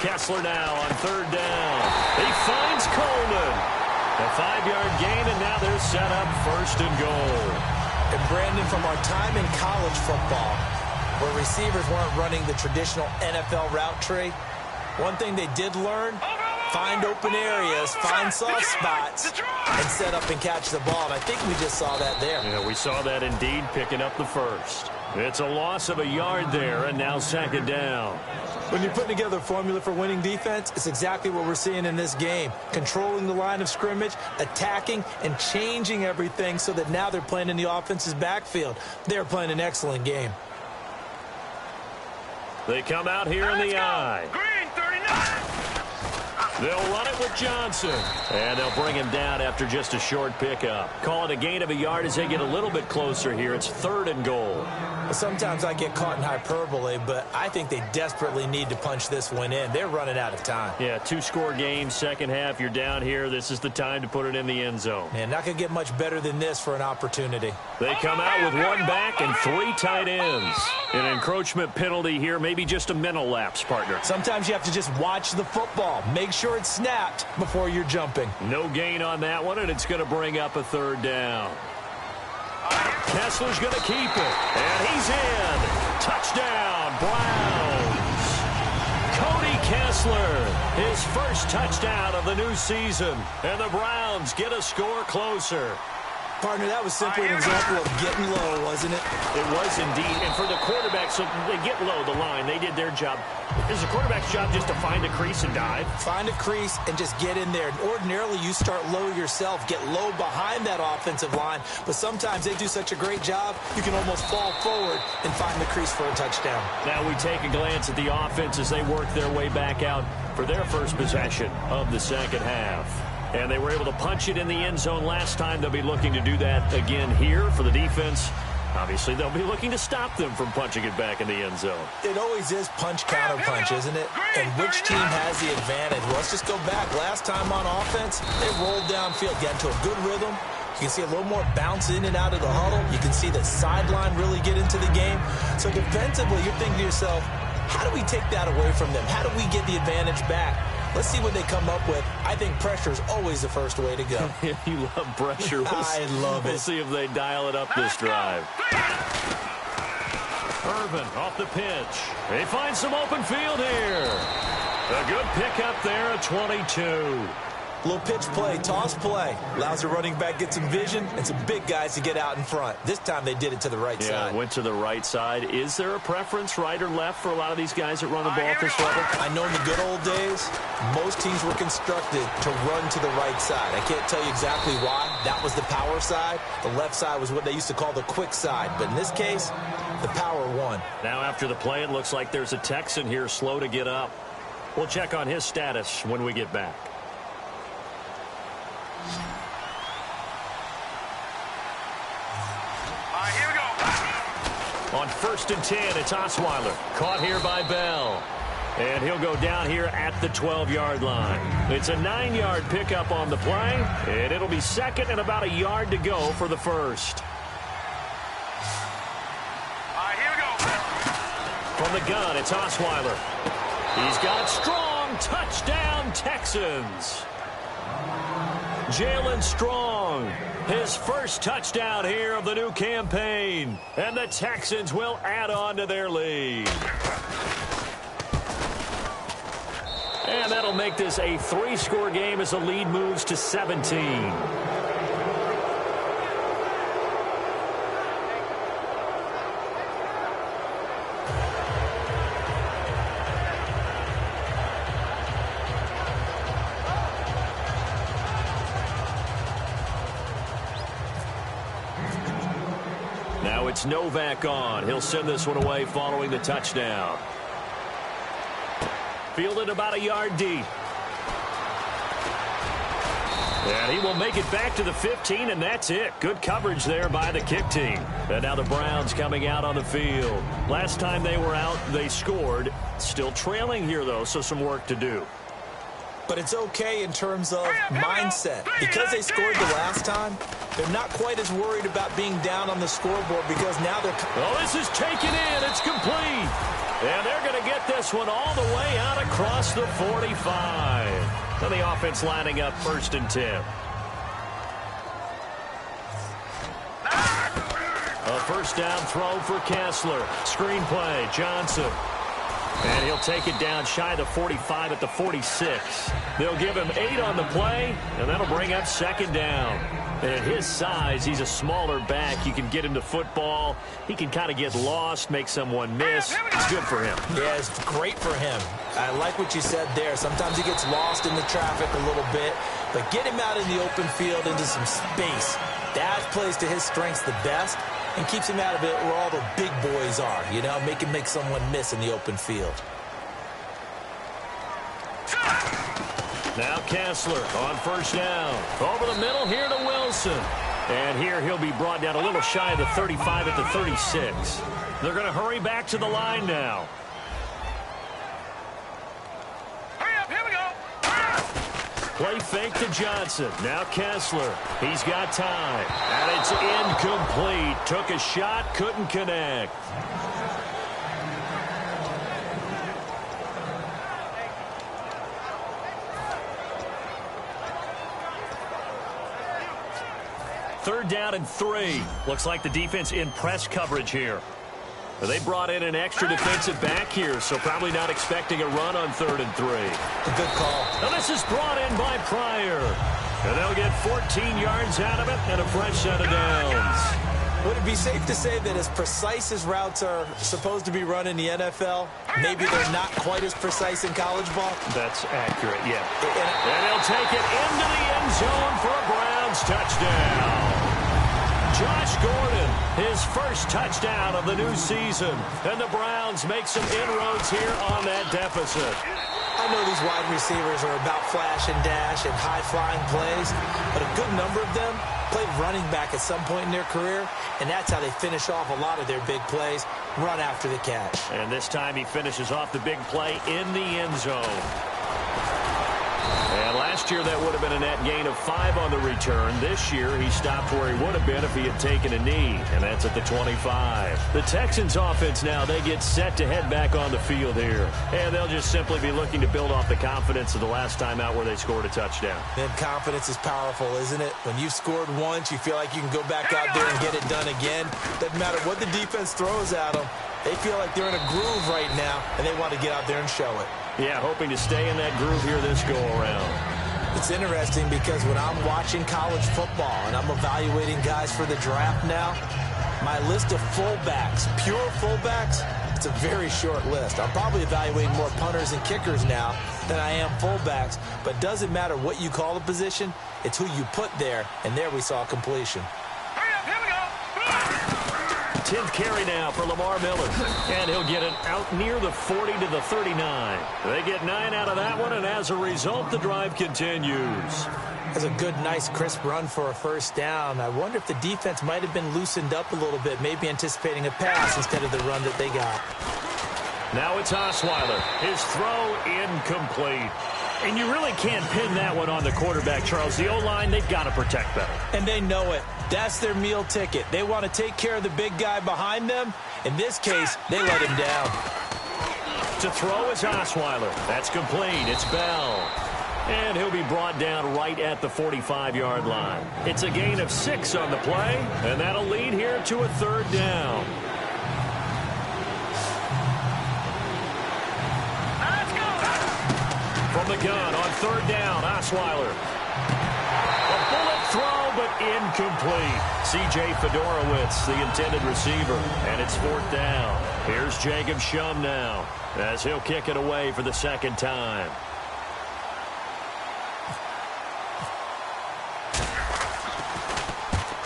Kessler now on 3rd down. He finds Coleman. A 5-yard gain, and now they're set up 1st and goal. And Brandon, from our time in college football, where receivers weren't running the traditional NFL route tree, one thing they did learn, find open areas, find soft spots, and set up and catch the ball. And I think we just saw that there. Yeah, we saw that indeed, picking up the 1st. It's a loss of a yard there, and now 2nd down. When you're putting together a formula for winning defense, it's exactly what we're seeing in this game. Controlling the line of scrimmage, attacking, and changing everything so that now they're playing in the offense's backfield. They're playing an excellent game. They come out here in the eye. Green, 39. They'll run it with Johnson. And they'll bring him down after just a short pickup. Call it a gain of a yard as they get a little bit closer here. It's 3rd and goal. Sometimes I get caught in hyperbole, but I think they desperately need to punch this one in. They're running out of time. Yeah, 2-score game, 2nd half. You're down here. This is the time to put it in the end zone. Man, not going to get much better than this for an opportunity. They come out with 1 back and 3 tight ends. An encroachment penalty here, maybe just a mental lapse, partner. Sometimes you have to just watch the football. Make sure it's snapped before you're jumping. No gain on that one, and it's going to bring up a 3rd down. Kessler's going to keep it, and he's in. Touchdown, Browns. Cody Kessler, his 1st touchdown of the new season, and the Browns get a score closer. Partner, that was simply an example of getting low, wasn't it? It was indeed. And for the quarterbacks, so they get low the line. They did their job. It's the quarterback's job just to find a crease and dive. Find a crease and just get in there. Ordinarily, you start low yourself, get low behind that offensive line. But sometimes they do such a great job, you can almost fall forward and find the crease for a touchdown. Now we take a glance at the offense as they work their way back out for their 1st possession of the 2nd half. And they were able to punch it in the end zone last time. They'll be looking to do that again here for the defense. Obviously, they'll be looking to stop them from punching it back in the end zone. It always is punch-counter-punch, isn't it? And which team has the advantage? Well, let's just go back. Last time on offense, they rolled downfield, got into a good rhythm. You can see a little more bounce in and out of the huddle. You can see the sideline really get into the game. So defensively, you're thinking to yourself, how do we take that away from them? How do we get the advantage back? Let's see what they come up with. I think pressure is always the first way to go. You love pressure. I love it. We'll see if they dial it up this drive. Irvin off the pitch. They find some open field here. A good pickup there at 22. Little pitch play, toss play. Allows the running back get some vision and some big guys to get out in front. This time they did it to the right side. Yeah, went to the right side. Is there a preference, right or left, for a lot of these guys that run the ball at this level? I know in the good old days, most teams were constructed to run to the right side. I can't tell you exactly why. That was the power side. The left side was what they used to call the quick side. But in this case, the power won. Now after the play, it looks like there's a Texan here slow to get up. We'll check on his status when we get back. Here we go. On 1st and 10, it's Osweiler. Caught here by Bell. And he'll go down here at the 12-yard line. It's a 9-yard pickup on the play, and it'll be 2nd and about a yard to go for the 1st. Here we go. From the gun, it's Osweiler. He's got it strong. Touchdown, Texans. Jalen Strong, his 1st touchdown here of the new campaign. And the Texans will add on to their lead. And that'll make this a 3-score game as the lead moves to 17. Now it's Novak on. He'll send this one away following the touchdown. Fielded about a yard deep. And he will make it back to the 15, and that's it. Good coverage there by the kick team. And now the Browns coming out on the field. Last time they were out, they scored. Still trailing here, though, so some work to do. But it's okay in terms of mindset. Because they scored the last time, they're not quite as worried about being down on the scoreboard because now they're... Oh, this is taken in. It's complete. And they're going to get this one all the way out across the 45. And the offense lining up 1st and 10. A first down throw for Kessler. Screen play, Johnson. And he'll take it down shy of the 45 at the 46. They'll give him 8 on the play, and that'll bring up 2nd down. And at his size, he's a smaller back. You can get him to football. He can kind of get lost, make someone miss. It's good for him. Yeah, it's great for him. I like what you said there. Sometimes he gets lost in the traffic a little bit, but get him out in the open field into some space. That plays to his strengths the best and keeps him out of it where all the big boys are, you know, make someone miss in the open field. Now Kessler on first down. Over the middle here to Wilson. And here he'll be brought down a little shy of the 35 at the 36. They're going to hurry back to the line now. Hurry up, here we go. Play fake to Johnson. Now Kessler. He's got time. And it's incomplete. Took a shot, couldn't connect. Third down and 3. Looks like the defense in press coverage here. They brought in an extra defensive back here, so probably not expecting a run on 3rd and 3. A good call. Now this is brought in by Pryor. And they'll get 14 yards out of it and a fresh set of downs. Would it be safe to say that as precise as routes are supposed to be run in the NFL, maybe they're not quite as precise in college ball? That's accurate, yeah. And they'll take it into the end zone for a Browns touchdown. Josh Gordon, his first touchdown of the new season. And the Browns make some inroads here on that deficit. I know these wide receivers are about flash and dash and high-flying plays, but a good number of them played running back at some point in their career, and that's how they finish off a lot of their big plays, run after the catch. And this time he finishes off the big play in the end zone. And last year that would have been a net gain of 5 on the return. This year he stopped where he would have been if he had taken a knee, and that's at the 25. The Texans offense now, they get set to head back on the field here. And they'll just simply be looking to build off the confidence of the last time out where they scored a touchdown. And confidence is powerful, isn't it? When you've scored once, you feel like you can go back out there and get it done again. Doesn't matter what the defense throws at them. They feel like they're in a groove right now, and they want to get out there and show it. Yeah, hoping to stay in that groove here this go-around. It's interesting because when I'm watching college football and I'm evaluating guys for the draft now, my list of fullbacks, pure fullbacks, it's a very short list. I'm probably evaluating more punters and kickers now than I am fullbacks, but it doesn't matter what you call the position, it's who you put there, and there we saw completion. Hurry up, here we go. 10th carry now for Lamar Miller. And he'll get it out near the 40 to the 39. They get 9 out of that one, and as a result, the drive continues. That's a good, nice, crisp run for a first down. I wonder if the defense might have been loosened up a little bit, maybe anticipating a pass instead of the run that they got. Now it's Osweiler. His throw incomplete. And you really can't pin that one on the quarterback, Charles. The O-line, they've got to protect better. And they know it. That's their meal ticket. They want to take care of the big guy behind them. In this case, they let him down. To throw is Osweiler. That's complete. It's Bell. And he'll be brought down right at the 45-yard line. It's a gain of 6 on the play, and that'll lead here to a 3rd down. From the gun on 3rd down, Osweiler. A bullet throw, but incomplete. C.J. Fedorowicz, the intended receiver, and it's 4th down. Here's Jacob Shum now, as he'll kick it away for the 2nd time.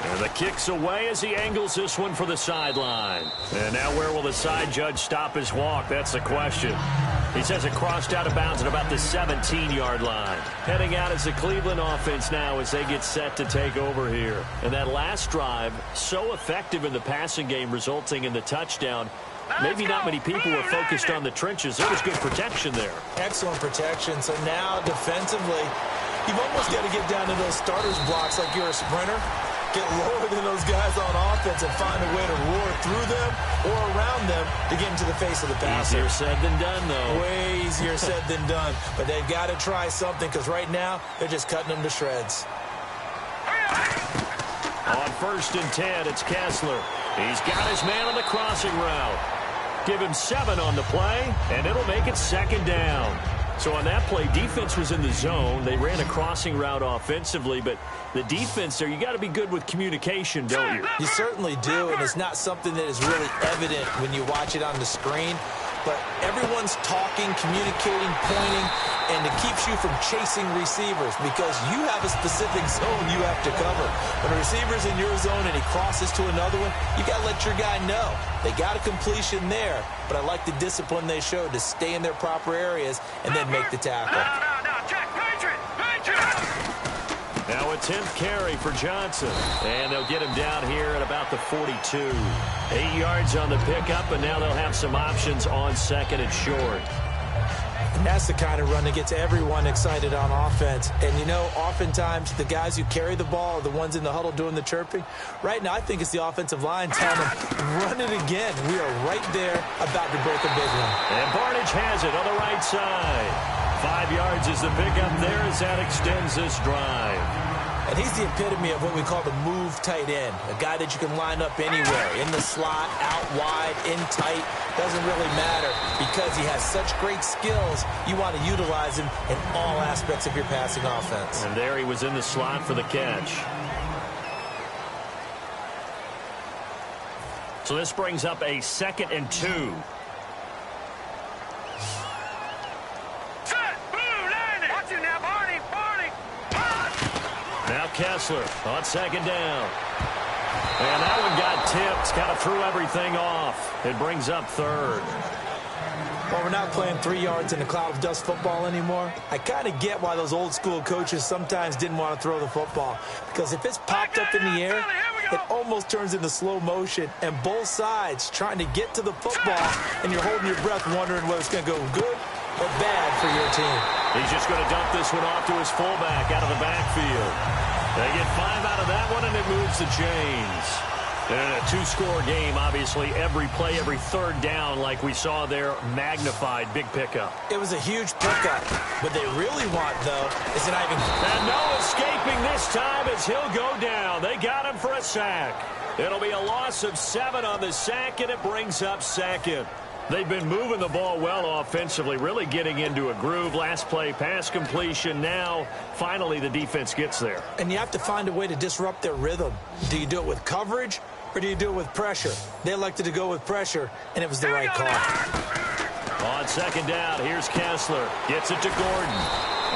And And the kick's away as he angles this one for the sideline. And now where will the side judge stop his walk? That's the question. He says it crossed out of bounds at about the 17-yard line. Heading out as the Cleveland offense now as they get set to take over here. And that last drive, so effective in the passing game, resulting in the touchdown. Maybe not many people were focused on the trenches. There was good protection there. Excellent protection. So now defensively, you've almost got to get down to those starters blocks like you're a sprinter. Get lower than those guys on offense and find a way to roar through them or around them to get into the face of the passer. Easier said than done, though. Way easier said than done. But they've got to try something because right now they're just cutting them to shreds. On 1st and 10, it's Kessler. He's got his man on the crossing route. Give him 7 on the play, and it'll make it 2nd down. So on that play, defense was in the zone. They ran a crossing route offensively, but the defense there, you got to be good with communication, don't you? You certainly do, and it's not something that is really evident when you watch it on the screen. But everyone's talking, communicating, pointing, and it keeps you from chasing receivers because you have a specific zone you have to cover. When a receiver's in your zone and he crosses to another one, you got to let your guy know. They got a completion there, but I like the discipline they showed to stay in their proper areas and then make the tackle. No, check, Patriot! Now a 10th carry for Johnson. And they'll get him down here at about the 42. 8 yards on the pickup, and now they'll have some options on 2nd and short. And that's the kind of run that gets everyone excited on offense. And, you know, oftentimes the guys who carry the ball are the ones in the huddle doing the chirping. Right now, I think it's the offensive line telling them, run it again. We are right there about to break a big one. And Barnage has it on the right side. 5 yards is the pickup there as that extends this drive. And he's the epitome of what we call the move tight end, a guy that you can line up anywhere, in the slot, out wide, in tight, doesn't really matter because he has such great skills. You want to utilize him in all aspects of your passing offense. And there he was in the slot for the catch. So this brings up a 2nd and 2. Now Kessler on 2nd down. And that one got tipped. Kind of threw everything off. It brings up 3rd. Well, we're not playing 3 yards in a cloud of dust football anymore. I kind of get why those old school coaches sometimes didn't want to throw the football. Because if it's popped up in the air, it almost turns into slow motion. And both sides trying to get to the football, and you're holding your breath wondering whether it's going to go good or bad for your team. He's just going to dump this one off to his fullback out of the backfield. They get 5 out of that one, and it moves the chains. And a 2-score game, obviously, every play, every 3rd down, like we saw there, magnified, big pickup. It was a huge pickup. What they really want, though, is an Ivan. And no escaping this time as he'll go down. They got him for a sack. It'll be a loss of 7 on the sack, and it brings up 2nd. They've been moving the ball well offensively, really getting into a groove. Last play, pass completion. Now, finally, the defense gets there. And you have to find a way to disrupt their rhythm. Do you do it with coverage, or do you do it with pressure? They elected to go with pressure, and it was the right call. On 2nd down, here's Kessler. Gets it to Gordon.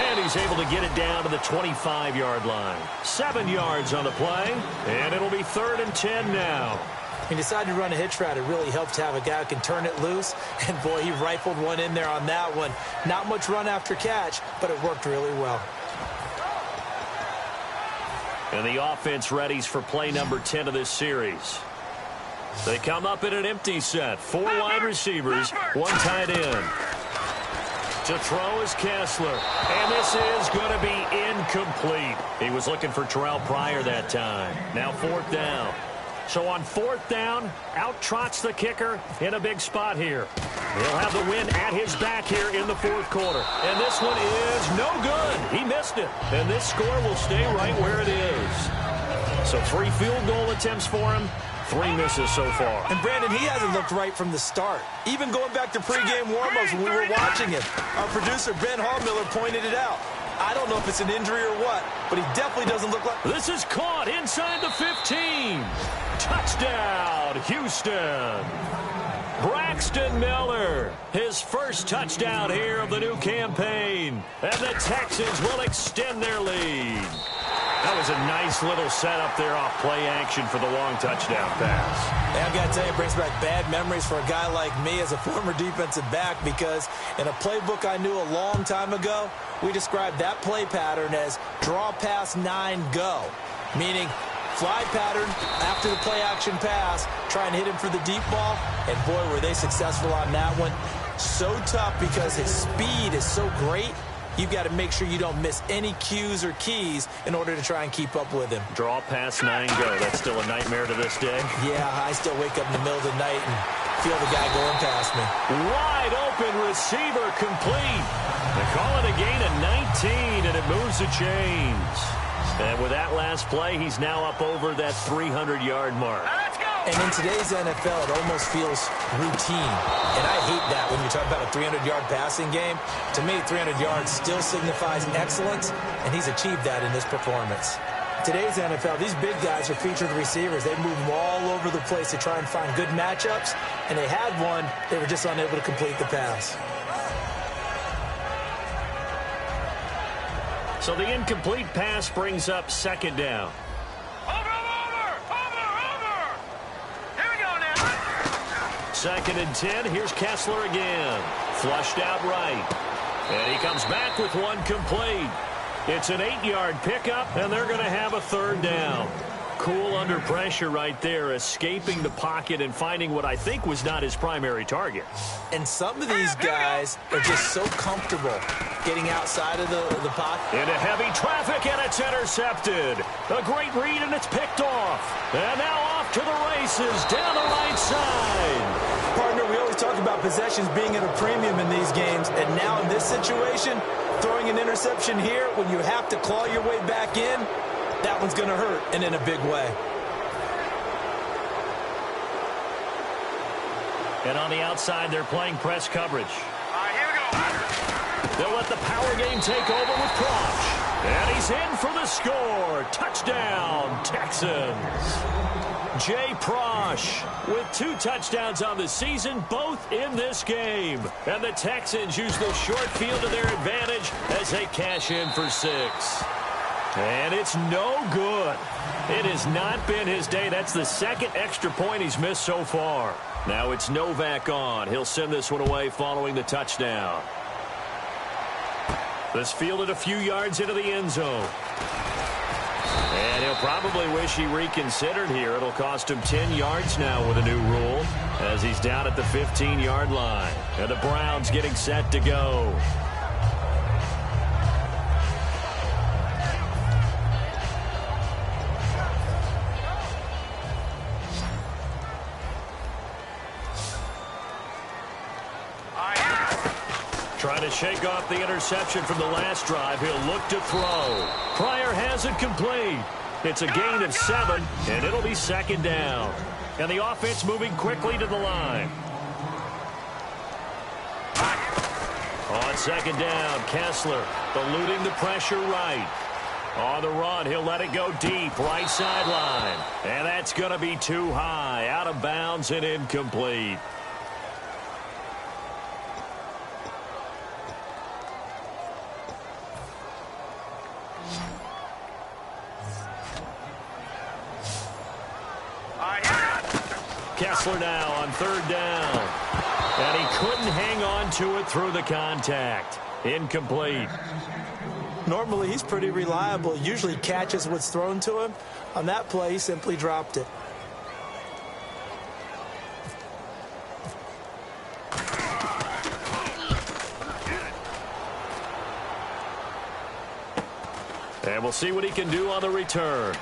And he's able to get it down to the 25-yard line. 7 yards on the play, and it'll be 3rd and 10 now. He decided to run a hitch route. It really helps to have a guy who can turn it loose. And, boy, he rifled one in there on that one. Not much run after catch, but it worked really well. And the offense readies for play number 10 of this series. They come up in an empty set. 4 wide receivers, 1 tight end. To throw is Kessler. And this is going to be incomplete. He was looking for Terrell Pryor that time. Now 4th down. So on 4th down, out trots the kicker in a big spot here. He'll have the win at his back here in the 4th quarter. And this one is no good. He missed it. And this score will stay right where it is. So 3 field goal attempts for him, 3 misses so far. And, Brandon, he hasn't looked right from the start. Even going back to pregame warm-ups when we were watching him. Our producer, Ben Hallmiller, pointed it out. I don't know if it's an injury or what, but he definitely doesn't look like... This is caught inside the 15. Touchdown, Houston. Braxton Miller, his first touchdown here of the new campaign. And the Texans will extend their lead. That was a nice little setup there off play action for the long touchdown pass. And I've got to tell you, it brings back bad memories for a guy like me as a former defensive back, because in a playbook I knew a long time ago, we described that play pattern as draw pass 9 go, meaning fly pattern after the play action pass, try and hit him for the deep ball, and boy, were they successful on that one. So tough because his speed is so great. You've got to make sure you don't miss any cues or keys in order to try and keep up with him. Draw pass 9 go. That's still a nightmare to this day? Yeah, I still wake up in the middle of the night and feel the guy going past me. Wide open receiver complete. They call it a gain of 19, and it moves the chains. And with that last play, he's now up over that 300-yard mark. Let's go! And in today's NFL, it almost feels routine. And I hate that when you talk about a 300-yard passing game. To me, 300 yards still signifies excellence, and he's achieved that in this performance. Today's NFL, these big guys are featured receivers. They move them all over the place to try and find good matchups, and they had one. They were just unable to complete the pass. So the incomplete pass brings up second down. Over! Here we go now. Second and 10. Here's Kessler again. Flushed out right. And he comes back with one complete. It's an 8-yard pickup, and they're going to have a third down. Cool under pressure right there, escaping the pocket and finding what I think was not his primary target. And some of these guys are just so comfortable getting outside of the pocket. Into heavy traffic, and it's intercepted. A great read, and it's picked off. And now off to the races down the right side. Partner, we always talk about possessions being at a premium in these games, and now in this situation, throwing an interception here when you have to claw your way back in, that one's going to hurt, and in a big way. And on the outside, they're playing press coverage. All right, here we go. They'll let the power game take over with Prosh. And he's in for the score. Touchdown, Texans. Jay Prosh with 2 touchdowns on the season, both in this game. And the Texans use the short field to their advantage as they cash in for 6. And it's no good. It has not been his day. That's the second extra point he's missed so far. Now it's Novak on. He'll send this one away following the touchdown. This fielded a few yards into the end zone. And he'll probably wish he reconsidered here. It'll cost him 10 yards now with a new rule as he's down at the 15-yard line. And the Browns getting set to go. Trying to shake off the interception from the last drive. He'll look to throw. Pryor has it complete. It's a gain of 7, and it'll be second down. And the offense moving quickly to the line. On second down, Kessler eluding the pressure right. On the run, he'll let it go deep, right sideline. And that's going to be too high, out of bounds and incomplete. Kessler now on third down. And he couldn't hang on to it through the contact. Incomplete. Normally, he's pretty reliable. Usually catches what's thrown to him. On that play, he simply dropped it. And we'll see what he can do on the return.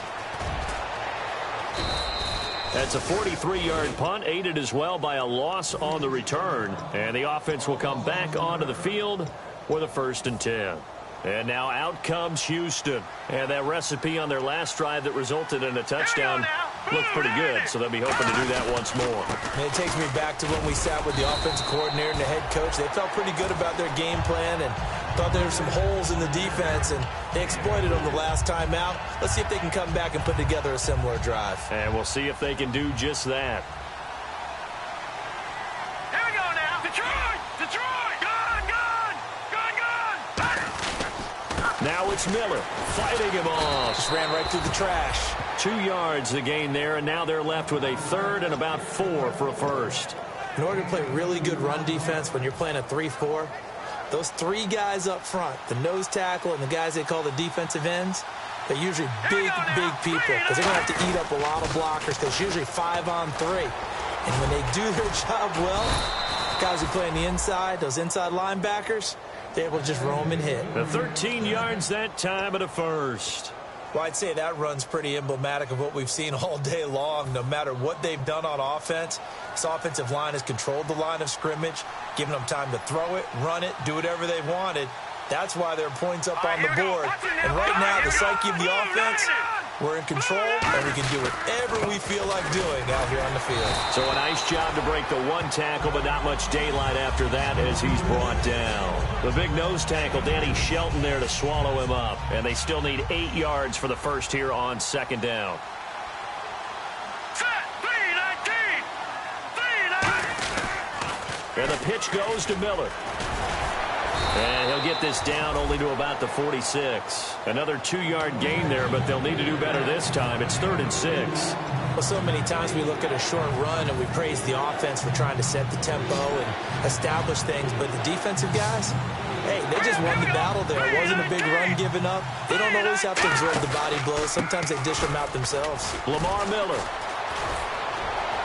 That's a 43-yard punt, aided as well by a loss on the return. And the offense will come back onto the field with a 1st and 10. And now out comes Houston. And that recipe on their last drive that resulted in a touchdown looked pretty good, so they'll be hoping to do that once more. And it takes me back to when we sat with the offensive coordinator and the head coach. They felt pretty good about their game plan and thought there were some holes in the defense, and they exploited them the last time out. Let's see if they can come back and put together a similar drive. And we'll see if they can do just that. Here we go now. Detroit! Detroit! Gone! Now it's It's Miller fighting him off. Just ran right through the trash. 2 yards the gain there, and now they're left with a third and about 4 for a first. In order to play really good run defense when you're playing a 3-4, those 3 guys up front, the nose tackle and the guys they call the defensive ends, they're usually big people because they're going to have to eat up a lot of blockers because it's usually 5-on-3. And when they do their job well, guys who play on the inside, those inside linebackers, they're able to just roam and hit. The 13 yards that time at a first. Well, I'd say that run's pretty emblematic of what we've seen all day long. No matter what they've done on offense, this offensive line has controlled the line of scrimmage, giving them time to throw it, run it, do whatever they wanted. That's why there are points up on the board. And right now, the psyche of the offense, we're in control, and we can do whatever we feel like doing out here on the field. So a nice job to break the 1 tackle, but not much daylight after that as he's brought down. The big nose tackle, Danny Shelton, there to swallow him up. And they still need 8 yards for the first here on 2nd down. And the pitch goes to Miller. And he'll get this down only to about the 46. Another 2-yard gain there, but they'll need to do better this time. It's 3rd and 6. Well, so many times we look at a short run and we praise the offense for trying to set the tempo and establish things. But the defensive guys, hey, they just won the battle there. It wasn't a big run given up. They don't always have to absorb the body blows. Sometimes they dish them out themselves. Lamar Miller.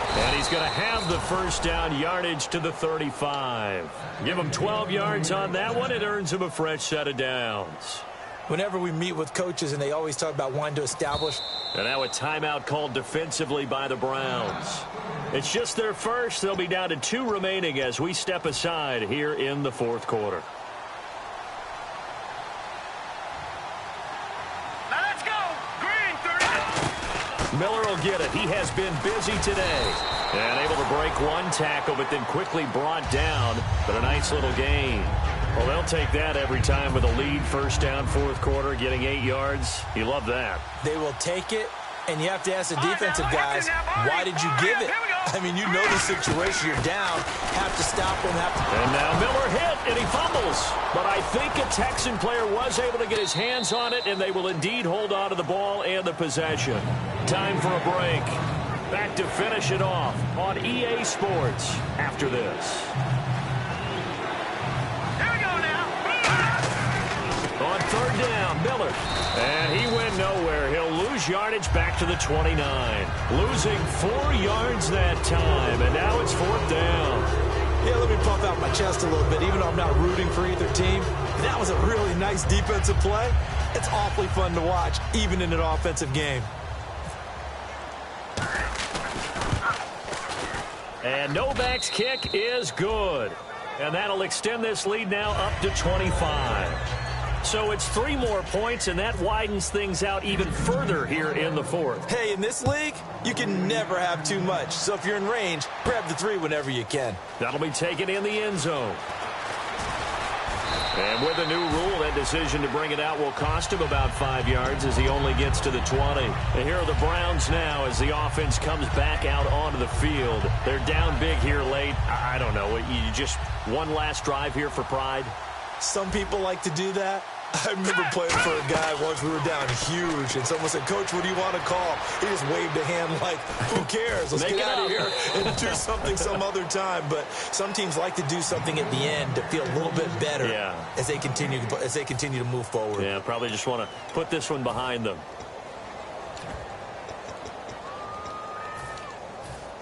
And he's going to have the first down, yardage to the 35. Give him 12 yards on that one. It earns him a fresh set of downs. Whenever we meet with coaches and they always talk about wanting to establish. And now a timeout called defensively by the Browns. It's just their first. They'll be down to 2 remaining as we step aside here in the 4th quarter. Now let's go. Green 30. Miller will get it. He has been busy today. And able to break 1 tackle, but then quickly brought down. But a nice little gain. Well, they'll take that every time with a lead. 1st down, 4th quarter, getting 8 yards. You love that. They will take it, and you have to ask the defensive guys, why did you give it? I mean, you know the situation. You're down. Have to stop them. And now Miller hit, and he fumbles. But I think a Texan player was able to get his hands on it, and they will indeed hold on to the ball and the possession. Time for a break. Back to finish it off on EA Sports after this. Here we go now. On 3rd down, Miller. And he went nowhere. He'll lose yardage back to the 29. Losing 4 yards that time. And now it's 4th down. Yeah, let me pump out my chest a little bit. Even though I'm not rooting for either team, that was a really nice defensive play. It's awfully fun to watch, even in an offensive game. And Novak's kick is good. And that'll extend this lead now up to 25. So it's 3 more points, and that widens things out even further here in the 4th. Hey, in this league, you can never have too much. So if you're in range, grab the 3 whenever you can. That'll be taken in the end zone. And with a new rule, that decision to bring it out will cost him about 5 yards as he only gets to the 20. And here are the Browns now as the offense comes back out onto the field. They're down big here late. I don't know. You just one last drive here for pride? Some people like to do that. I remember playing for a guy once. We were down huge, and someone said, "Coach, what do you want to call?" He just waved a hand like, "Who cares? Let's get out of here and do something some other time." But some teams like to do something at the end to feel a little bit better as they continue to move forward. Yeah, probably just want to put this one behind them.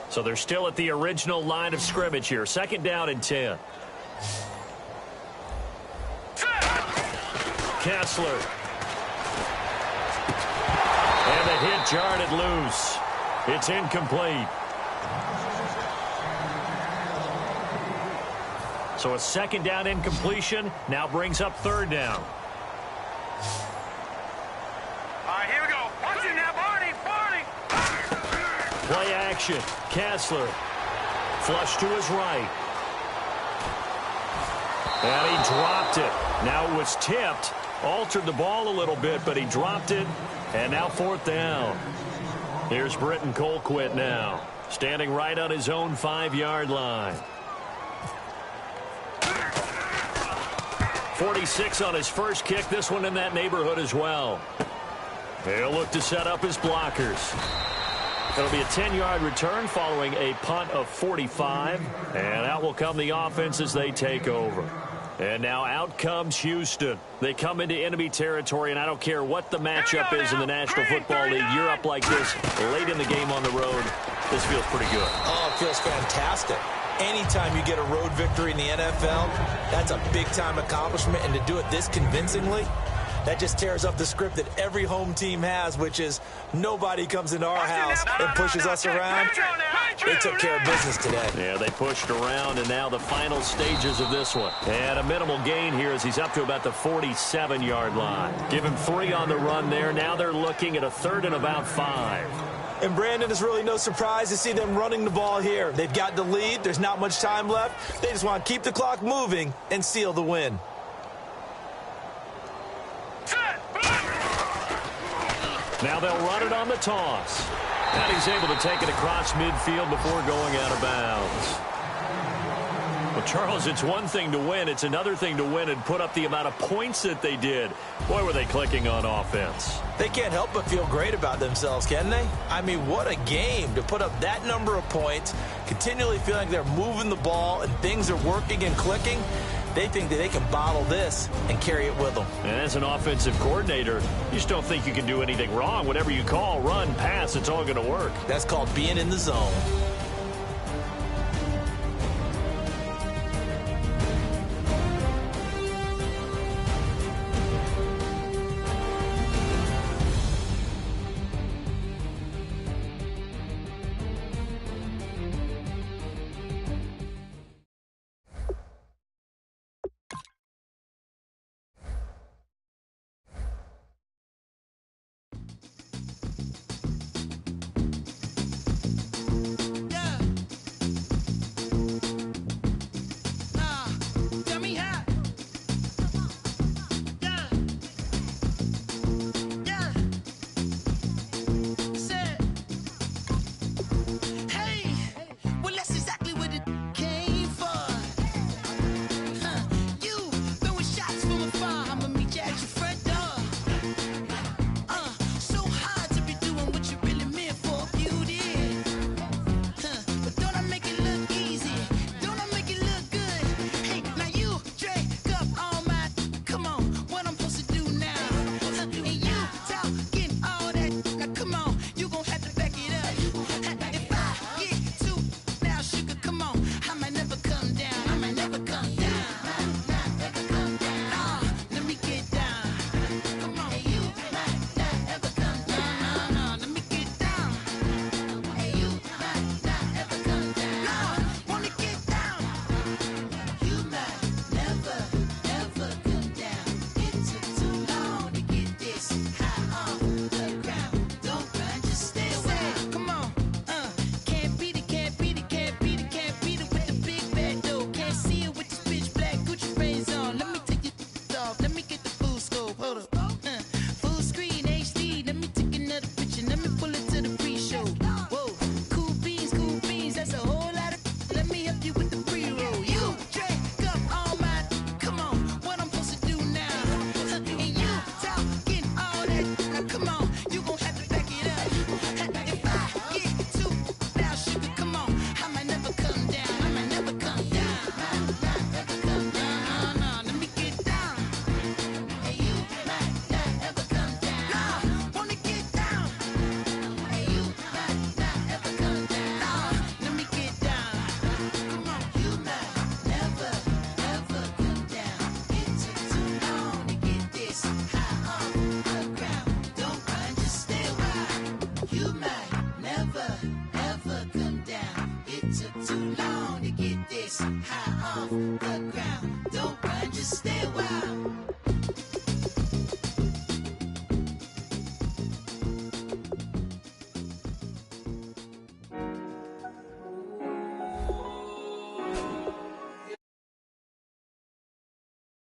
So they're still at the original line of scrimmage here. 2nd down and 10. Kessler. And the hit jarred it loose. It's incomplete. So a 2nd down incompletion now brings up 3rd down. All right, here we go. Watch it now, Barney. Play action. Kessler. Flush to his right. And he dropped it. Now it was tipped. Altered the ball a little bit, but he dropped it. And now 4th down. Here's Britton Colquitt now. Standing right on his own 5-yard line. 46 on his first kick. This one in that neighborhood as well. He'll look to set up his blockers. It'll be a 10-yard return following a punt of 45. And out will come the offense as they take over. And now out comes Houston. They come into enemy territory, and I don't care what the matchup is in the National Football League. You're up like this late in the game on the road. This feels pretty good. Oh, it feels fantastic. Anytime you get a road victory in the NFL, that's a big-time accomplishment. And to do it this convincingly, that just tears up the script that every home team has, which is nobody comes into our house and pushes us around. They took care of business today. Yeah, they pushed around, and now the final stages of this one. And a minimal gain here as he's up to about the 47-yard line. Give him 3 on the run there. Now they're looking at a 3rd and about 5. And Brandon, is really no surprise to see them running the ball here. They've got the lead. There's not much time left. They just want to keep the clock moving and seal the win. Now they'll run it on the toss. And he's able to take it across midfield before going out of bounds. Well, Charles, it's one thing to win. It's another thing to win and put up the amount of points that they did. Boy, were they clicking on offense. They can't help but feel great about themselves, can they? I mean, what a game to put up that number of points, continually feeling they're moving the ball and things are working and clicking. They think that they can bottle this and carry it with them. And as an offensive coordinator, you just don't think you can do anything wrong. Whatever you call, run, pass, it's all going to work. That's called being in the zone.